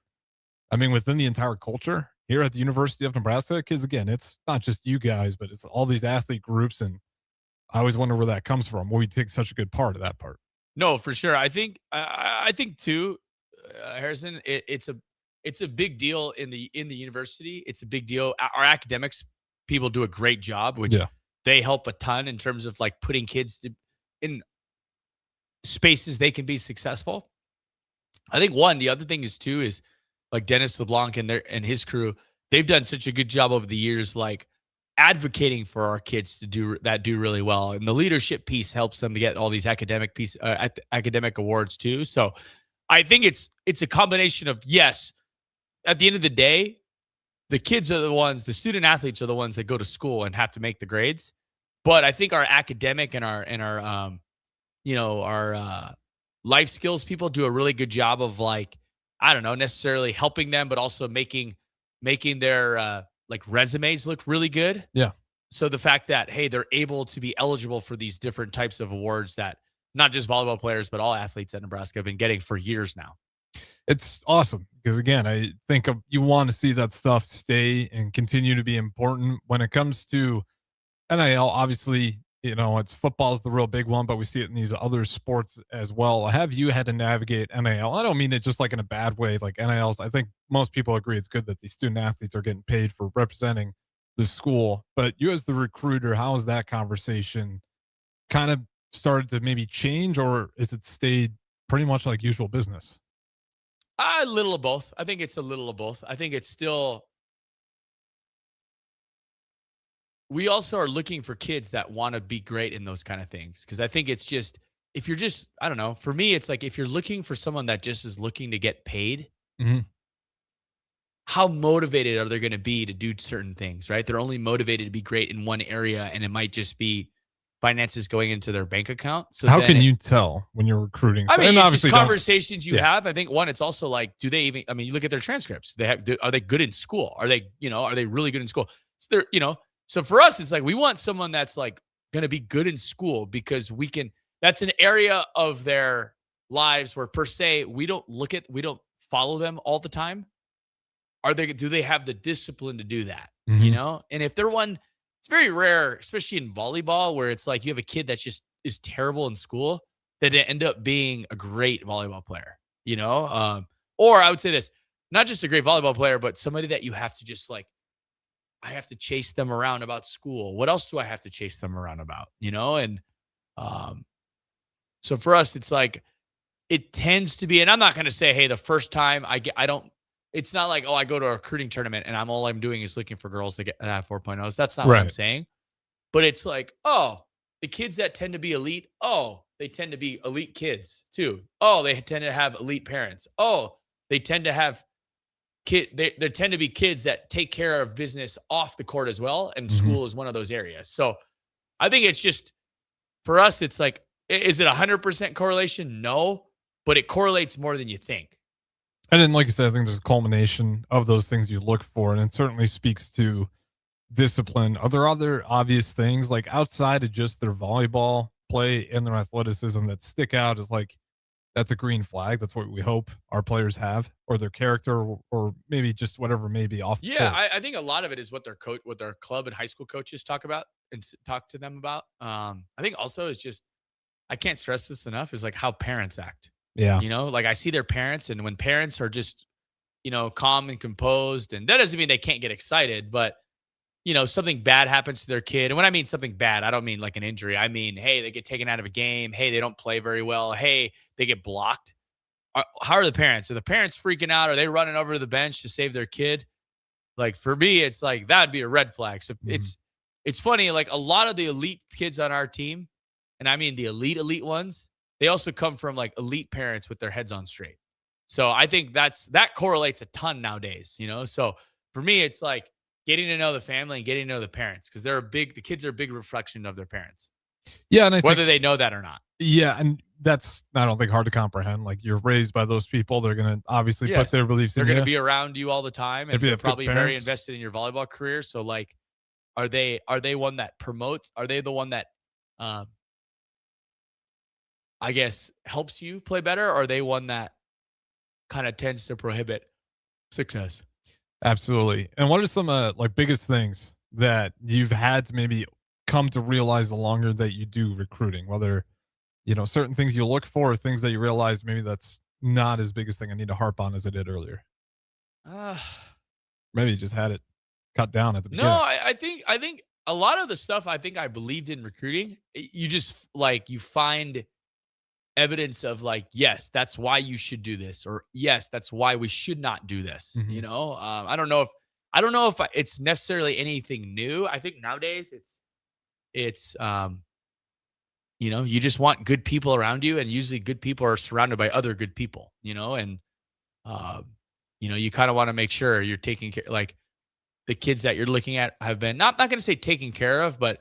I mean, within the entire culture here at the University of Nebraska? Because again, it's not just you guys, but it's all these athlete groups. And I always wonder where that comes from. We take such a good part of that part. No, for sure. I think too, Harrison, it's a big deal in the university. It's a big deal. Our academics people do a great job, which they help a ton in terms of like putting kids in spaces they can be successful. I think the other thing is too, is like Dennis LeBlanc and his crew, they've done such a good job over the years, like advocating for our kids to do really well. And the leadership piece helps them to get all these academic awards too. So I think it's a combination of, yes, at the end of the day, the kids are the student athletes are the ones that go to school and have to make the grades. But I think our academic and our life skills people do a really good job of, like, I don't know, necessarily helping them, but also making their like resumes look really good. Yeah. So the fact that, hey, they're able to be eligible for these different types of awards that not just volleyball players, but all athletes at Nebraska have been getting for years now. It's awesome because, again, I think you want to see that stuff stay and continue to be important when it comes to NIL. Obviously, it's football's the real big one, but we see it in these other sports as well. Have you had to navigate NIL? I don't mean it just like in a bad way, like NILs. I think most people agree it's good that these student athletes are getting paid for representing the school. But you as the recruiter, how has that conversation kind of started to maybe change, or is it stayed pretty much like usual business? A little of both. I think it's a little of both. I think it's still, we also are looking for kids that want to be great in those kind of things. Because I think it's just, if you're just, I don't know, for me, it's like if you're looking for someone that just is looking to get paid, how motivated are they going to be to do certain things, right? They're only motivated to be great in one area, and it might just be finances going into their bank account. So how can you tell when you're recruiting? I mean, and it's obviously just conversations you have. I think it's also like, do they even, I mean, you look at their transcripts. Are they good in school? Are they really good in school? So they're, so for us, it's like, we want someone that's like going to be good in school, because that's an area of their lives where per se, we don't follow them all the time. Do they have the discipline to do that? And if they're one, it's very rare, especially in volleyball, where it's like you have a kid that's just is terrible in school, that they end up being a great volleyball player, or I would say this, not just a great volleyball player, but somebody that you have to just like I have to chase them around about school. What else do I have to chase them around about? And so for us, it's like, it tends to be, and I'm not going to say, hey, the first time it's not like, oh, I go to a recruiting tournament and all I'm doing is looking for girls to get 4.0s. That's not what I'm saying. But it's like, oh, the kids that tend to be elite, they tend to be elite kids too. They tend to have elite parents. They tend to have there tend to be kids that take care of business off the court as well. And school is one of those areas. So I think it's just, for us, it's like, is it 100% correlation? No, but it correlates more than you think. And then, like I said, I think there's a culmination of those things you look for, and it certainly speaks to discipline. Are there other obvious things, like outside of just their volleyball play and their athleticism, that stick out as like, that's a green flag? That's what we hope our players have, or their character, or maybe just whatever may be off the court. I think a lot of it is what their club and high school coaches talk about and talk to them about. I think also is just, I can't stress this enough, is like how parents act. Yeah. Like I see their parents, and when parents are just, calm and composed, and that doesn't mean they can't get excited, but something bad happens to their kid. And when I mean something bad, I don't mean like an injury. I mean, hey, they get taken out of a game. Hey, they don't play very well. Hey, they get blocked. How are the parents? Are the parents freaking out? Are they running over to the bench to save their kid? Like for me, it's like, that'd be a red flag. So it's funny. Like a lot of the elite kids on our team, and I mean the elite ones, they also come from like elite parents with their heads on straight. So I think that correlates a ton nowadays, So for me, it's like getting to know the family and getting to know the parents, because the kids are a big reflection of their parents. Yeah. And whether they know that or not. Yeah. And that's, I don't think, hard to comprehend. Like, you're raised by those people. They're going to obviously put their beliefs in you. They're going to be around you all the time, and they're probably very invested in your volleyball career. So like, are they one that promotes? Are they the one that, I guess, helps you play better? Or are they one that kind of tends to prohibit success? Absolutely. And what are some like biggest things that you've had to maybe come to realize the longer that you do recruiting? Whether, certain things you look for, or things that you realize maybe that's not as big as thing I need to harp on as I did earlier. Maybe you just had it cut down at the beginning. No, I think a lot of the stuff I think I believed in recruiting, you just like, you find evidence of like, yes, that's why you should do this, or yes, that's why we should not do this. I don't know if it's necessarily anything new. I think nowadays it's you just want good people around you, and usually good people are surrounded by other good people, and you kind of want to make sure you're taking care, like the kids that you're looking at have been not going to say taken care of, but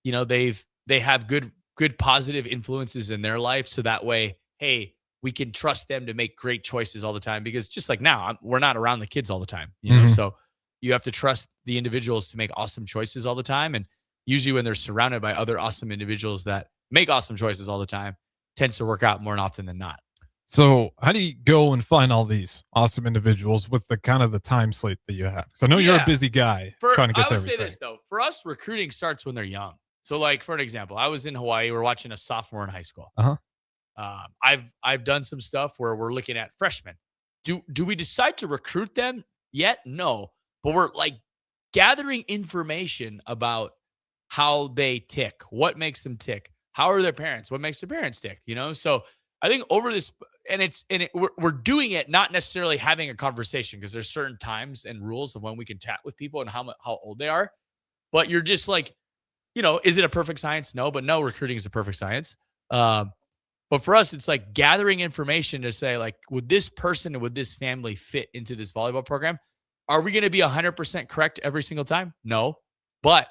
they have good positive influences in their life. So that way, hey, we can trust them to make great choices all the time, because just like now, we're not around the kids all the time, so you have to trust the individuals to make awesome choices all the time. And usually when they're surrounded by other awesome individuals that make awesome choices all the time, tends to work out more often than not. So how do you go and find all these awesome individuals with the kind of the time slate that you have? Because I know you're a busy guy trying to get to everything. I would say this though, for us, recruiting starts when they're young. So like, for an example, I was in Hawaii. We're watching a sophomore in high school. I've done some stuff where we're looking at freshmen. Do we decide to recruit them yet? No, but we're like gathering information about how they tick, what makes them tick, how are their parents, what makes their parents tick, So I think over this, we're doing it not necessarily having a conversation, because there's certain times and rules of when we can chat with people and how old they are, but you're just like, is it a perfect science? No, but no, recruiting is a perfect science. But for us, it's like gathering information to say, like, would this person and would this family fit into this volleyball program? Are we going to be 100% correct every single time? No, but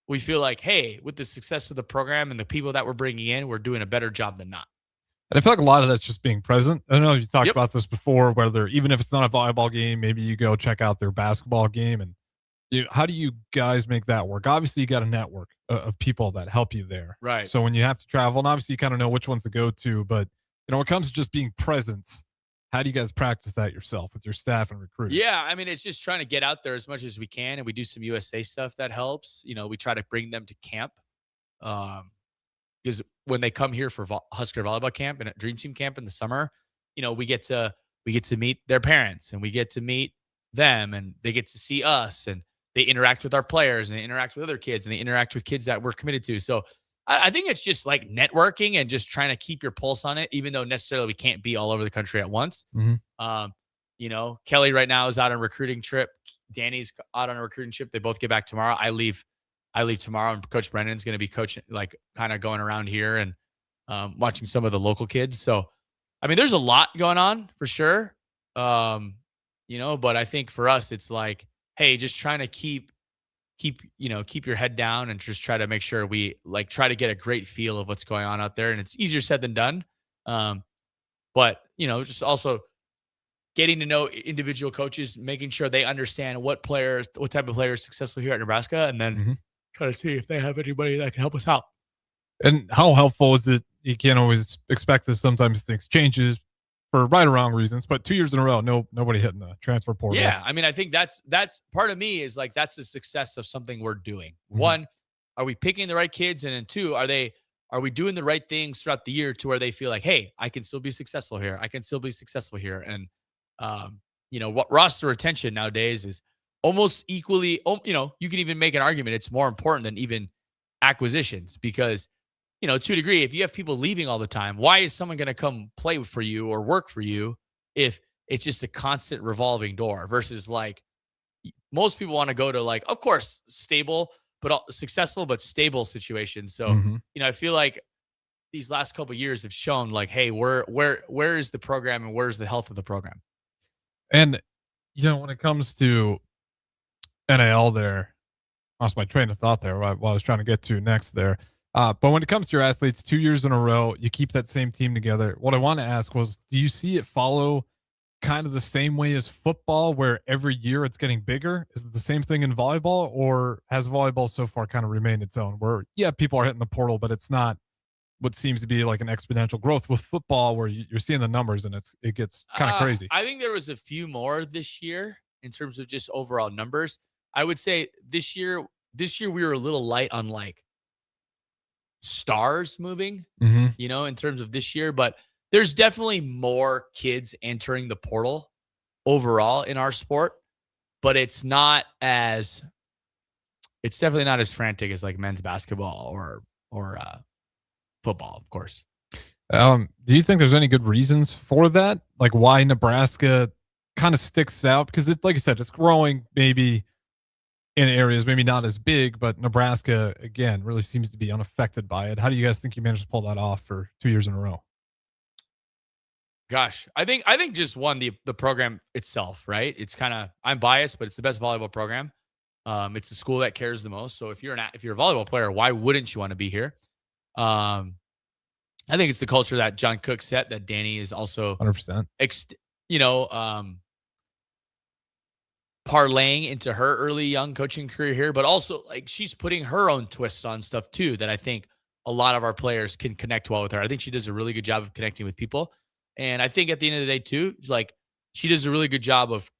we feel like, hey, with the success of the program and the people that we're bringing in, we're doing a better job than not. And I feel like a lot of that's just being present. I don't know if you talked about this before, whether even if it's not a volleyball game, maybe you go check out their basketball game. And how do you guys make that work? Obviously, you got a network of people that help you there. Right. So when you have to travel, and obviously you kind of know which ones to go to, but when it comes to just being present, how do you guys practice that yourself with your staff and recruiting? Yeah, I mean, it's just trying to get out there as much as we can, and we do some USA stuff that helps. We try to bring them to camp, because when they come here for Husker volleyball camp and at Dream Team camp in the summer, we get to meet their parents, and we get to meet them, and they get to see us, and they interact with our players and they interact with other kids and they interact with kids that we're committed to. So I think it's just like networking and just trying to keep your pulse on it, even though necessarily we can't be all over the country at once. You know, Kelly right now is out on a recruiting trip. Danny's out on a recruiting trip. They both get back tomorrow. I leave tomorrow, and Coach Brennan's going to be coaching, like kind of going around here and watching some of the local kids. So, I mean, there's a lot going on for sure. You know, but I think for us, it's like, hey, just trying to keep your head down and just try to make sure we like try to get a great feel of what's going on out there. And it's easier said than done. But you know, just also getting to know individual coaches, making sure they understand what type of players successful here at Nebraska, and then try to see if they have anybody that can help us out. And how helpful is it? You can't always expect this. Sometimes things changes for right or wrong reasons, but 2 years in a row, nobody hitting the transfer portal. Yeah. I mean, I think that's part of me is like, that's the success of something we're doing. One, are we picking the right kids? And then two, are we doing the right things throughout the year to where they feel like, hey, I can still be successful here. I can still be successful here. And, you know, what roster retention nowadays is almost equally, you know, you can even make an argument it's more important than even acquisitions because, you know, to a degree, if you have people leaving all the time, why is someone going to come play for you or work for you if it's just a constant revolving door versus like most people want to go to like, of course, stable, but successful, but stable situations. So, you know, I feel like these last couple of years have shown like, hey, where is the program and where's the health of the program? And, you know, when it comes to NIL there, I lost my train of thought there while I was trying to get to next there. But when it comes to your athletes, 2 years in a row, you keep that same team together. What I want to ask was, do you see it follow kind of the same way as football, where every year it's getting bigger? Is it the same thing in volleyball, or has volleyball so far kind of remained its own, where, yeah, people are hitting the portal, but it's not what seems to be like an exponential growth with football were you're seeing the numbers and it gets kind of crazy. I think there was a few more this year in terms of just overall numbers. I would say this year we were a little light on like stars moving, you know, in terms of this year, but there's definitely more kids entering the portal overall in our sport, but it's definitely not as frantic as like men's basketball or football, of course. Do you think there's any good reasons for that? Like why Nebraska kind of sticks out? Because it's, like I said, it's growing maybe in areas, maybe not as big, but Nebraska, again, really seems to be unaffected by it. How do you guys think you managed to pull that off for 2 years in a row? Gosh, I think just one, the program itself, right? It's kind of, I'm biased, but it's the best volleyball program. It's the school that cares the most. So if you're a volleyball player, why wouldn't you want to be here? I think it's the culture that John Cook set, that Danny is also 100%. Parlaying into her early young coaching career here, but also like she's putting her own twists on stuff too that I think a lot of our players can connect well with her. I think she does a really good job of connecting with people. And I think at the end of the day too, like she does a really good job of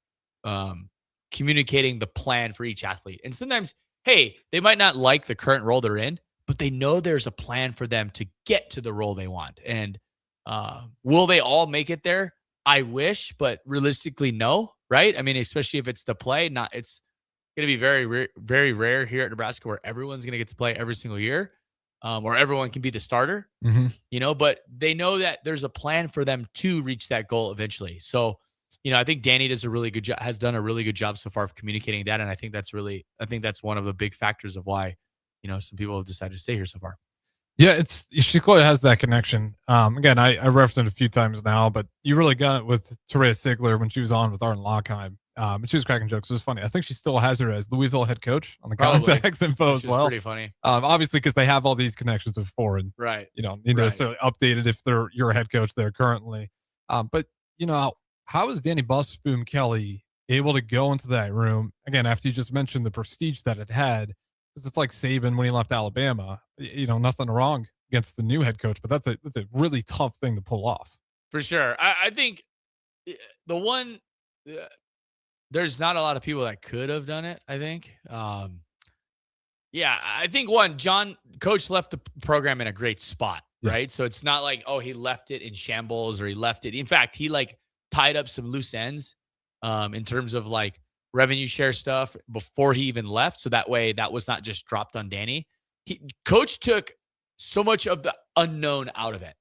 communicating the plan for each athlete. And sometimes, hey, they might not like the current role they're in, but they know there's a plan for them to get to the role they want. And will they all make it there? I wish, but realistically, no. Right? I mean, especially if it's to play, it's going to be very, very rare here at Nebraska where everyone's going to get to play every single year, or everyone can be the starter, you know, but they know that there's a plan for them to reach that goal eventually. So, you know, I think Danny has done a really good job so far of communicating that. And I think that's one of the big factors of why, you know, some people have decided to stay here so far. Yeah, she clearly has that connection. Again, I referenced it a few times now, but you really got it with Terea Sigler when she was on with Arden Lockheim. And she was cracking jokes. It was funny. I think she still has her as Louisville head coach on the contacts info as well. Pretty funny. Obviously, because they have all these connections before, and right, you know, need to necessarily update it if you're a head coach there currently. But you know, how is Danny Busboom Kelly able to go into that room again after you just mentioned the prestige that it had? It's like Saban when he left Alabama. You know, nothing wrong against the new head coach, but that's a really tough thing to pull off. For sure. I think the one, there's not a lot of people that could have done it, I think. Yeah, I think coach left the program in a great spot, right? So it's not like, oh, he left it in shambles or he left it. In fact, he like tied up some loose ends in terms of like revenue share stuff before he even left. So that way that was not just dropped on Danny. Coach took so much of the unknown out of it,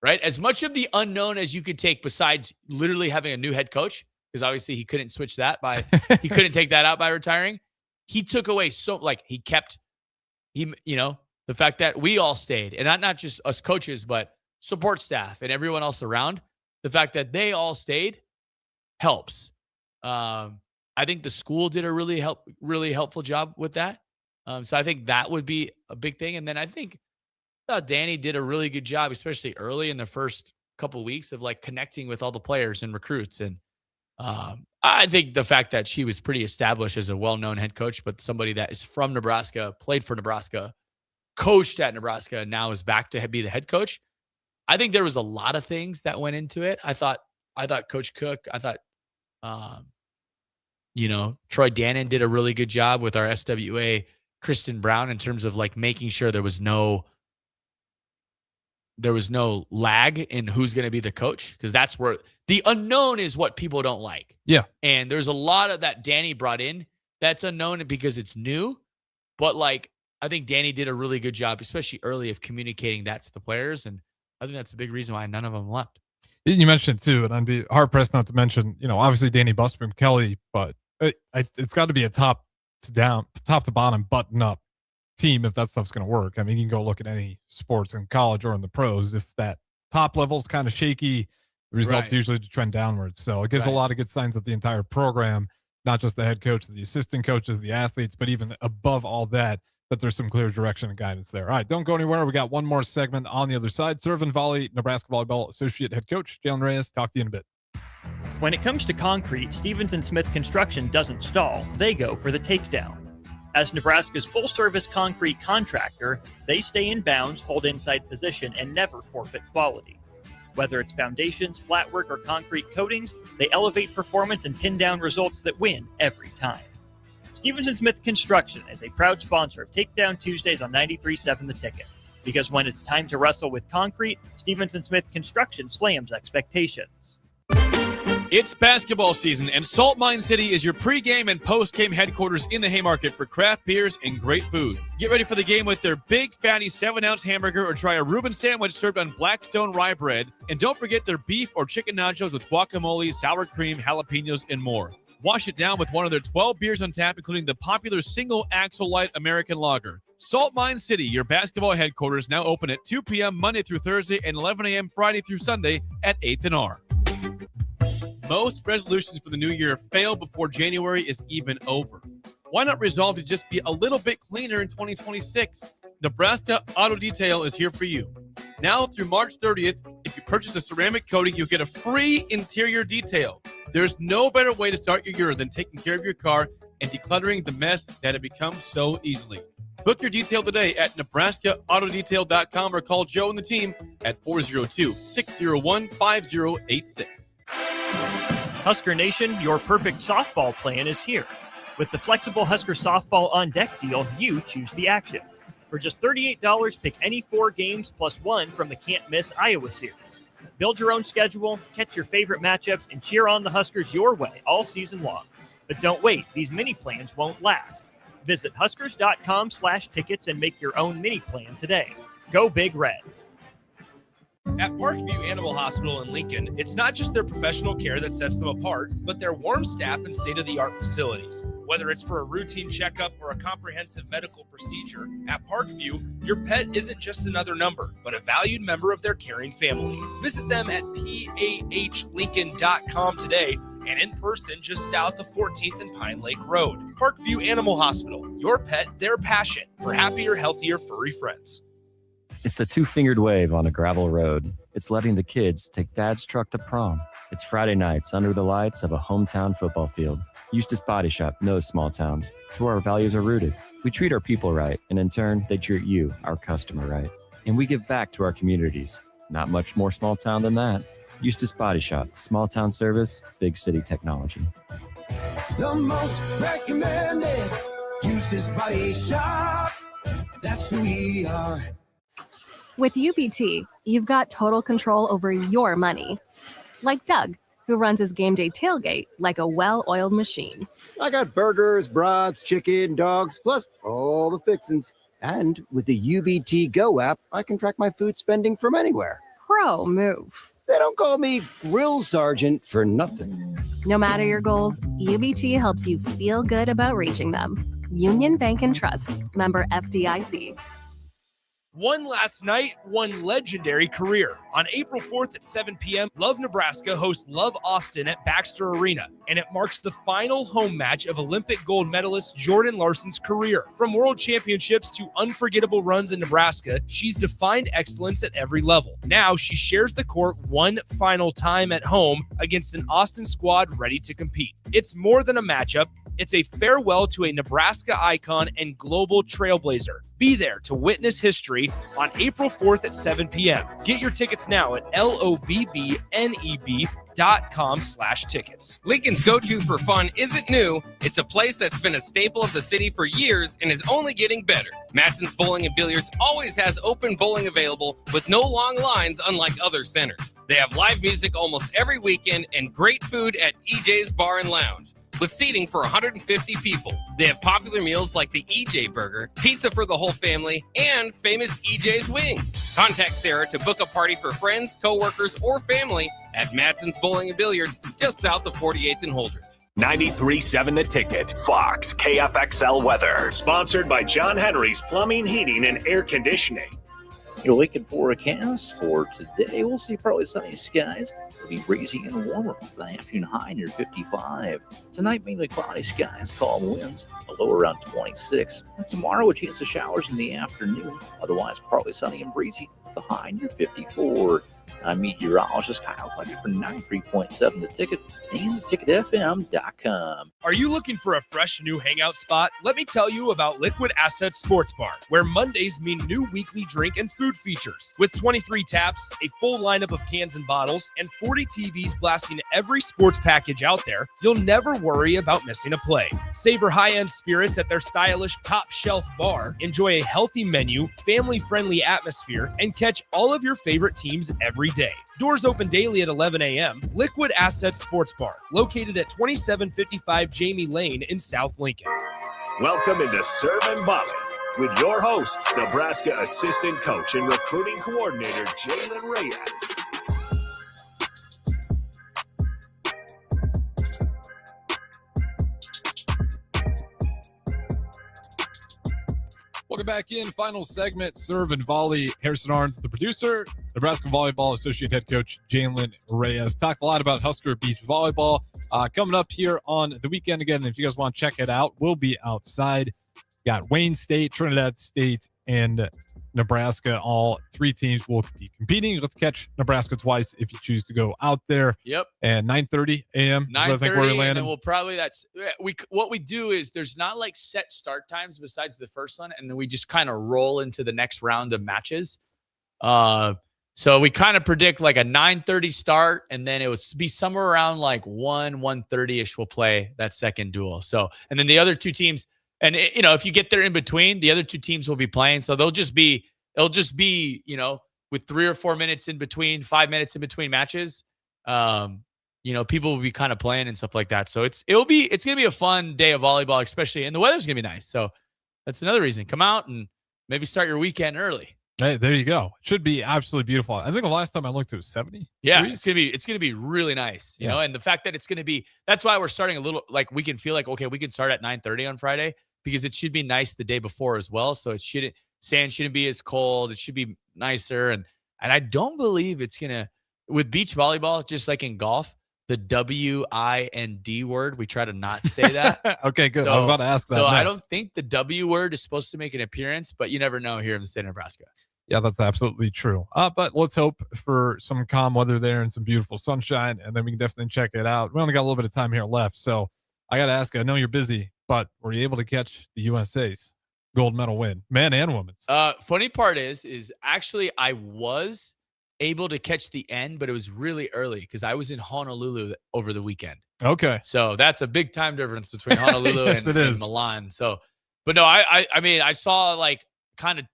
right? As much of the unknown as you could take besides literally having a new head coach, because obviously he couldn't switch that he couldn't take that out by retiring. He took away he kept the fact that we all stayed, and not just us coaches, but support staff and everyone else around. The fact that they all stayed helps. I think the school did a really helpful job with that. So I think that would be a big thing. And then I thought Danny did a really good job, especially early in the first couple of weeks of connecting with all the players and recruits. And I think the fact that she was pretty established as a well-known head coach, but somebody that is from Nebraska, played for Nebraska, coached at Nebraska, and now is back to be the head coach. I think there was a lot of things that went into it. I thought Coach Cook, Troy Dannon did a really good job with our SWA, Kristen Brown, in terms of making sure there was no lag in who's going to be the coach, because that's where the unknown is what people don't like. Yeah. And there's a lot of that Danny brought in that's unknown because it's new. But I think Danny did a really good job, especially early, of communicating that to the players. And I think that's a big reason why none of them left. You mentioned too, and I'd be hard pressed not to mention, obviously Danny Busboom Kelly, but it's got to be a top to bottom button up team if that stuff's going to work. I mean, you can go look at any sports in college or in the pros. If that top level is kind of shaky, the results usually trend downwards. So it gives a lot of good signs that the entire program, not just the head coach, the assistant coaches, the athletes, but even above all that there's some clear direction and guidance there. All right, don't go anywhere. We got one more segment on the other side. Serve and Volley, Nebraska Volleyball Associate Head Coach Jaylen Reyes. Talk to you in a bit. When it comes to concrete, Stevens & Smith Construction doesn't stall. They go for the takedown. As Nebraska's full-service concrete contractor, they stay in bounds, hold inside position, and never forfeit quality. Whether it's foundations, flatwork, or concrete coatings, they elevate performance and pin down results that win every time. Stevens & Smith Construction is a proud sponsor of Takedown Tuesdays on 93.7 The Ticket. Because when it's time to wrestle with concrete, Stevens & Smith Construction slams expectations. It's basketball season, and Salt Mine City is your pregame and postgame headquarters in the Haymarket for craft beers and great food. Get ready for the game with their big, fatty 7-ounce hamburger or try a Reuben sandwich served on Blackstone rye bread. And don't forget their beef or chicken nachos with guacamole, sour cream, jalapenos, and more. Wash it down with one of their 12 beers on tap, including the popular Single Axle Light American Lager. Salt Mine City, your basketball headquarters, now open at 2 p.m. Monday through Thursday and 11 a.m. Friday through Sunday at 8th and R. Most resolutions for the new year fail before January is even over. Why not resolve to just be a little bit cleaner in 2026? Nebraska Auto Detail is here for you. Now through March 30th, if you purchase a ceramic coating, you'll get a free interior detail. There's no better way to start your year than taking care of your car and decluttering the mess that it becomes so easily. Book your detail today at NebraskaAutoDetail.com or call Joe and the team at 402-601-5086. Husker Nation, your perfect softball plan is here. With the flexible Husker Softball On Deck deal, you choose the action. For just $38, pick any 4 games plus 1 from the can't-miss Iowa series. Build your own schedule, catch your favorite matchups, and cheer on the Huskers your way all season long. But don't wait, these mini plans won't last. Visit Huskers.com/tickets and make your own mini plan today. Go Big Red. At Parkview Animal Hospital in Lincoln, it's not just their professional care that sets them apart, but their warm staff and state-of-the-art facilities. Whether it's for a routine checkup or a comprehensive medical procedure, at Parkview, your pet isn't just another number, but a valued member of their caring family. Visit them at PAHLincoln.com today and in person just south of 14th and Pine Lake Road. Parkview Animal Hospital, your pet, their passion for happier, healthier, furry friends. It's the two-fingered wave on a gravel road. It's letting the kids take Dad's truck to prom. It's Friday nights under the lights of a hometown football field. Eustace Body Shop knows small towns. It's where our values are rooted. We treat our people right, and in turn, they treat you, our customer, right. And we give back to our communities. Not much more small town than that. Eustace Body Shop, small town service, big city technology. The most recommended Eustace Body Shop. That's who we are. With UBT, you've got total control over your money. Like Doug, who runs his game day tailgate like a well-oiled machine. I got burgers, brats, chicken, dogs, plus all the fixins. And with the UBT Go app, I can track my food spending from anywhere. Pro move. They don't call me Grill Sergeant for nothing. No matter your goals, UBT helps you feel good about reaching them. Union Bank and Trust, member FDIC. One last night, one legendary career. On April 4th at 7 p.m., Love Nebraska hosts Love Austin at Baxter Arena, and it marks the final home match of Olympic gold medalist Jordan Larson's career. From world championships to unforgettable runs in Nebraska, she's defined excellence at every level. Now she shares the court one final time at home against an Austin squad ready to compete. It's more than a matchup. It's a farewell to a Nebraska icon and global trailblazer. Be there to witness history on April 4th at 7 p.m. Get your tickets now at lovbneb.com/tickets. Lincoln's go-to for fun isn't new. It's a place that's been a staple of the city for years and is only getting better. Matson's Bowling and Billiards always has open bowling available with no long lines, unlike other centers. They have live music almost every weekend and great food at EJ's Bar and Lounge, with seating for 150 people. They have popular meals like the EJ Burger, pizza for the whole family, and famous EJ's Wings. Contact Sarah to book a party for friends, coworkers, or family at Matson's Bowling and Billiards, just south of 48th and Holdridge. 93.7 The Ticket, Fox, KFXL Weather. Sponsored by John Henry's Plumbing, Heating, and Air Conditioning. Your Lincoln forecast for today, we'll see partly sunny skies. It'll be breezy and warmer with the afternoon high near 55. Tonight, mainly cloudy skies, calm winds, a low around 26. And tomorrow, a chance of showers in the afternoon. Otherwise, partly sunny and breezy, the high near 54. I'm meteorologist Kyle Plunkett for 93.7 The Ticket and theticketfm.com. Are you looking for a fresh new hangout spot? Let me tell you about Liquid Asset Sports Bar, where Mondays mean new weekly drink and food features. With 23 taps, a full lineup of cans and bottles, and 40 TVs blasting every sports package out there, you'll never worry about missing a play. Savor high-end spirits at their stylish top-shelf bar, enjoy a healthy menu, family-friendly atmosphere, and catch all of your favorite teams every day. Doors open daily at 11 a.m. Liquid Asset Sports Bar, located at 2755 Jamie Lane in South Lincoln. Welcome into Serve and Volley with your host, Nebraska assistant coach and recruiting coordinator, Jaylen Reyes. Welcome back in. Final segment, Serve and Volley. Harrison Arns, the producer, Nebraska Volleyball Associate Head Coach Jaylen Reyes. Talked a lot about Husker Beach Volleyball. Coming up here on the weekend again, if you guys want to check it out, we'll be outside. Got Wayne State, Trinidad State, and Nebraska. All three teams will be competing. Let's catch Nebraska twice if you choose to go out there. Yep. And 9:30 a.m. 9:30, I think where we landed. and then we'll probably what we do is there's not like set start times besides the first one, and then we just kind of roll into the next round of matches. So we kind of predict like a 9:30 start, and then it would be somewhere around like 1:30ish. We'll play that second duel. So, and then the other two teams. And, if you get there in between, the other two teams will be playing. So it'll just be, with 3 or 4 minutes in between, 5 minutes in between matches, people will be kind of playing and stuff like that. So it's going to be a fun day of volleyball, especially, and the weather's going to be nice. So that's another reason. Come out and maybe start your weekend early. Hey, there you go. It should be absolutely beautiful. I think the last time I looked, it was 70. Yeah, degrees. it's gonna be really nice, you know. And the fact that it's gonna be, that's why we're starting a little, like, we can feel like, okay, we can start at 9:30 on Friday because it should be nice the day before as well. So sand shouldn't be as cold. It should be nicer, and I don't believe it's gonna, with beach volleyball, just like in golf, the WIND word, we try to not say that. Okay, good. I was about to ask that. So next. I don't think the W word is supposed to make an appearance, but you never know here in the state of Nebraska. Yeah, that's absolutely true. But let's hope for some calm weather there and some beautiful sunshine, and then we can definitely check it out. We only got a little bit of time here left, so I got to ask you, I know you're busy, but were you able to catch the USA's gold medal win, men and women's? Funny part is actually I was able to catch the end, but it was really early because I was in Honolulu over the weekend. Okay. So that's a big time difference between Honolulu yes, and Milan. So, but no, I mean, I saw, like, kind of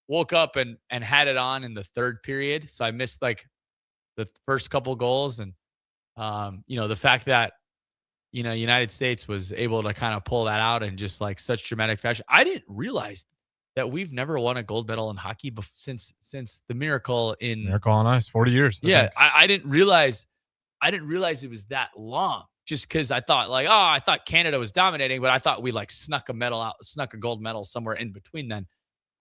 woke up and had it on in the third period. So I missed like the first couple goals, and The fact that, United States was able to kind of pull that out in just like such dramatic fashion. I didn't realize that we've never won a gold medal in hockey since the Miracle on Ice, 40 years. I didn't realize it was that long. Just because I thought Canada was dominating, but I thought we like snuck a gold medal somewhere in between then.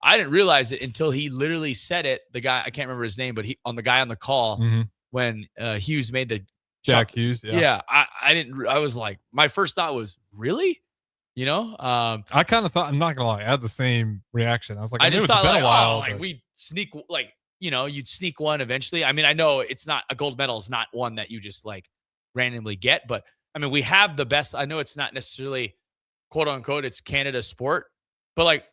I didn't realize it until he literally said it. The guy, I can't remember his name, but the guy on the call when Hughes made the Jack shot. Hughes. Yeah. I was like, my first thought was, really? I kind of thought, I'm not gonna lie, I had the same reaction. I was like, I just thought it's been a while, like we sneak, like, you'd sneak one eventually. I mean, I know it's not a gold medal is not one that you just like randomly get, but I mean, we have the best. I know it's not necessarily quote unquote, it's Canada's sport, but like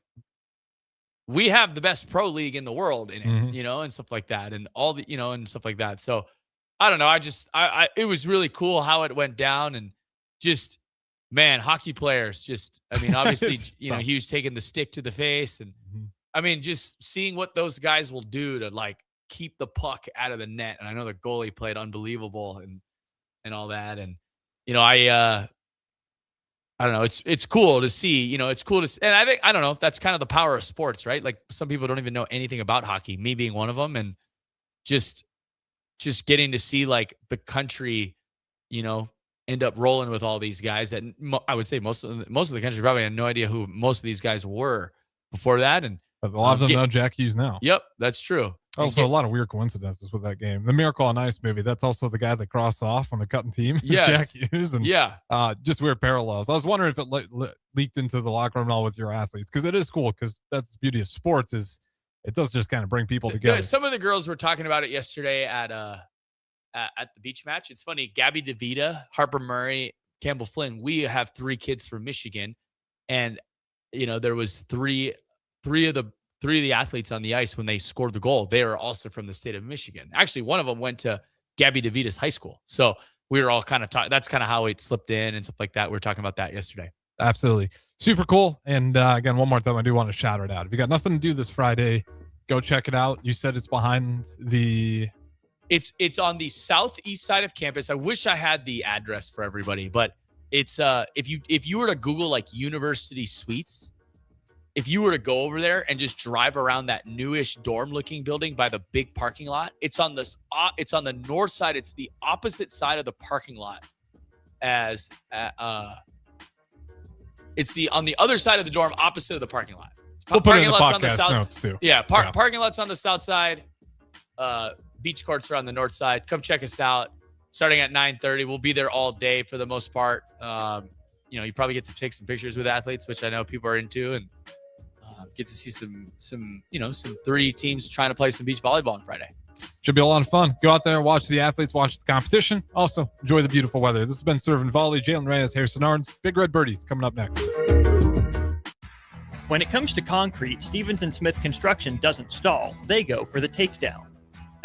we have the best pro league in the world in it, and stuff like that, and all the, and stuff like that. So I don't know. It was really cool how it went down, and just, man, hockey players just, I mean, obviously, Hughes taking the stick to the face, and I mean, just seeing what those guys will do to like keep the puck out of the net. And I know the goalie played unbelievable and all that. And, I don't know. It's cool to see, it's cool to, and I think, I don't know, that's kind of the power of sports, right? Like some people don't even know anything about hockey, me being one of them. And just getting to see like the country, end up rolling with all these guys that I would say most of the country probably had no idea who most of these guys were before that. And but a lot of them know Jack Hughes now. Yep, that's true. Also, a lot of weird coincidences with that game. The Miracle on Ice movie, that's also the guy that crossed off on the cutting team. Yes. Jack Hughes. And, just weird parallels. I was wondering if it leaked into the locker room and all with your athletes, because it is cool, because that's the beauty of sports is it does just kind of bring people together. Some of the girls were talking about it yesterday at the beach match. It's funny, Gabby DeVita, Harper Murray, Campbell Flynn, we have 3 kids from Michigan, and there was three of the athletes on the ice when they scored the goal. They are also from the state of Michigan. Actually, one of them went to Gabby DeVita's high school. So we were all kind of talking. That's kind of how it slipped in and stuff like that. We were talking about that yesterday. Absolutely. Super cool. And again, one more time, I do want to shout it out. If you got nothing to do this Friday, go check it out. You said it's behind the... It's on the southeast side of campus. I wish I had the address for everybody, but it's if you were to Google like University Suites, if you were to go over there and just drive around that newish dorm looking building by the big parking lot, it's on this it's on the north side. It's the opposite side of the parking lot as it's on the other side of the dorm opposite of the parking lot. We'll put it in the podcast notes too. Yeah, parking lot's on the south side. Beach courts are on the north side. Come check us out. Starting at 9:30, we'll be there all day for the most part. You probably get to take some pictures with athletes, which I know people are into, and get to see some 3 teams trying to play some beach volleyball on Friday. Should be a lot of fun. Go out there, watch the athletes, watch the competition. Also, enjoy the beautiful weather. This has been Serving Volley. Jaylen Reyes, Harrison Arns, Big Red Birdies coming up next. When it comes to concrete, Stevens & Smith Construction doesn't stall. They go for the takedown.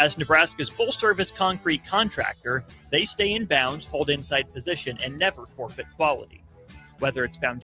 As Nebraska's full-service concrete contractor, they stay in bounds, hold inside position, and never forfeit quality. Whether it's foundation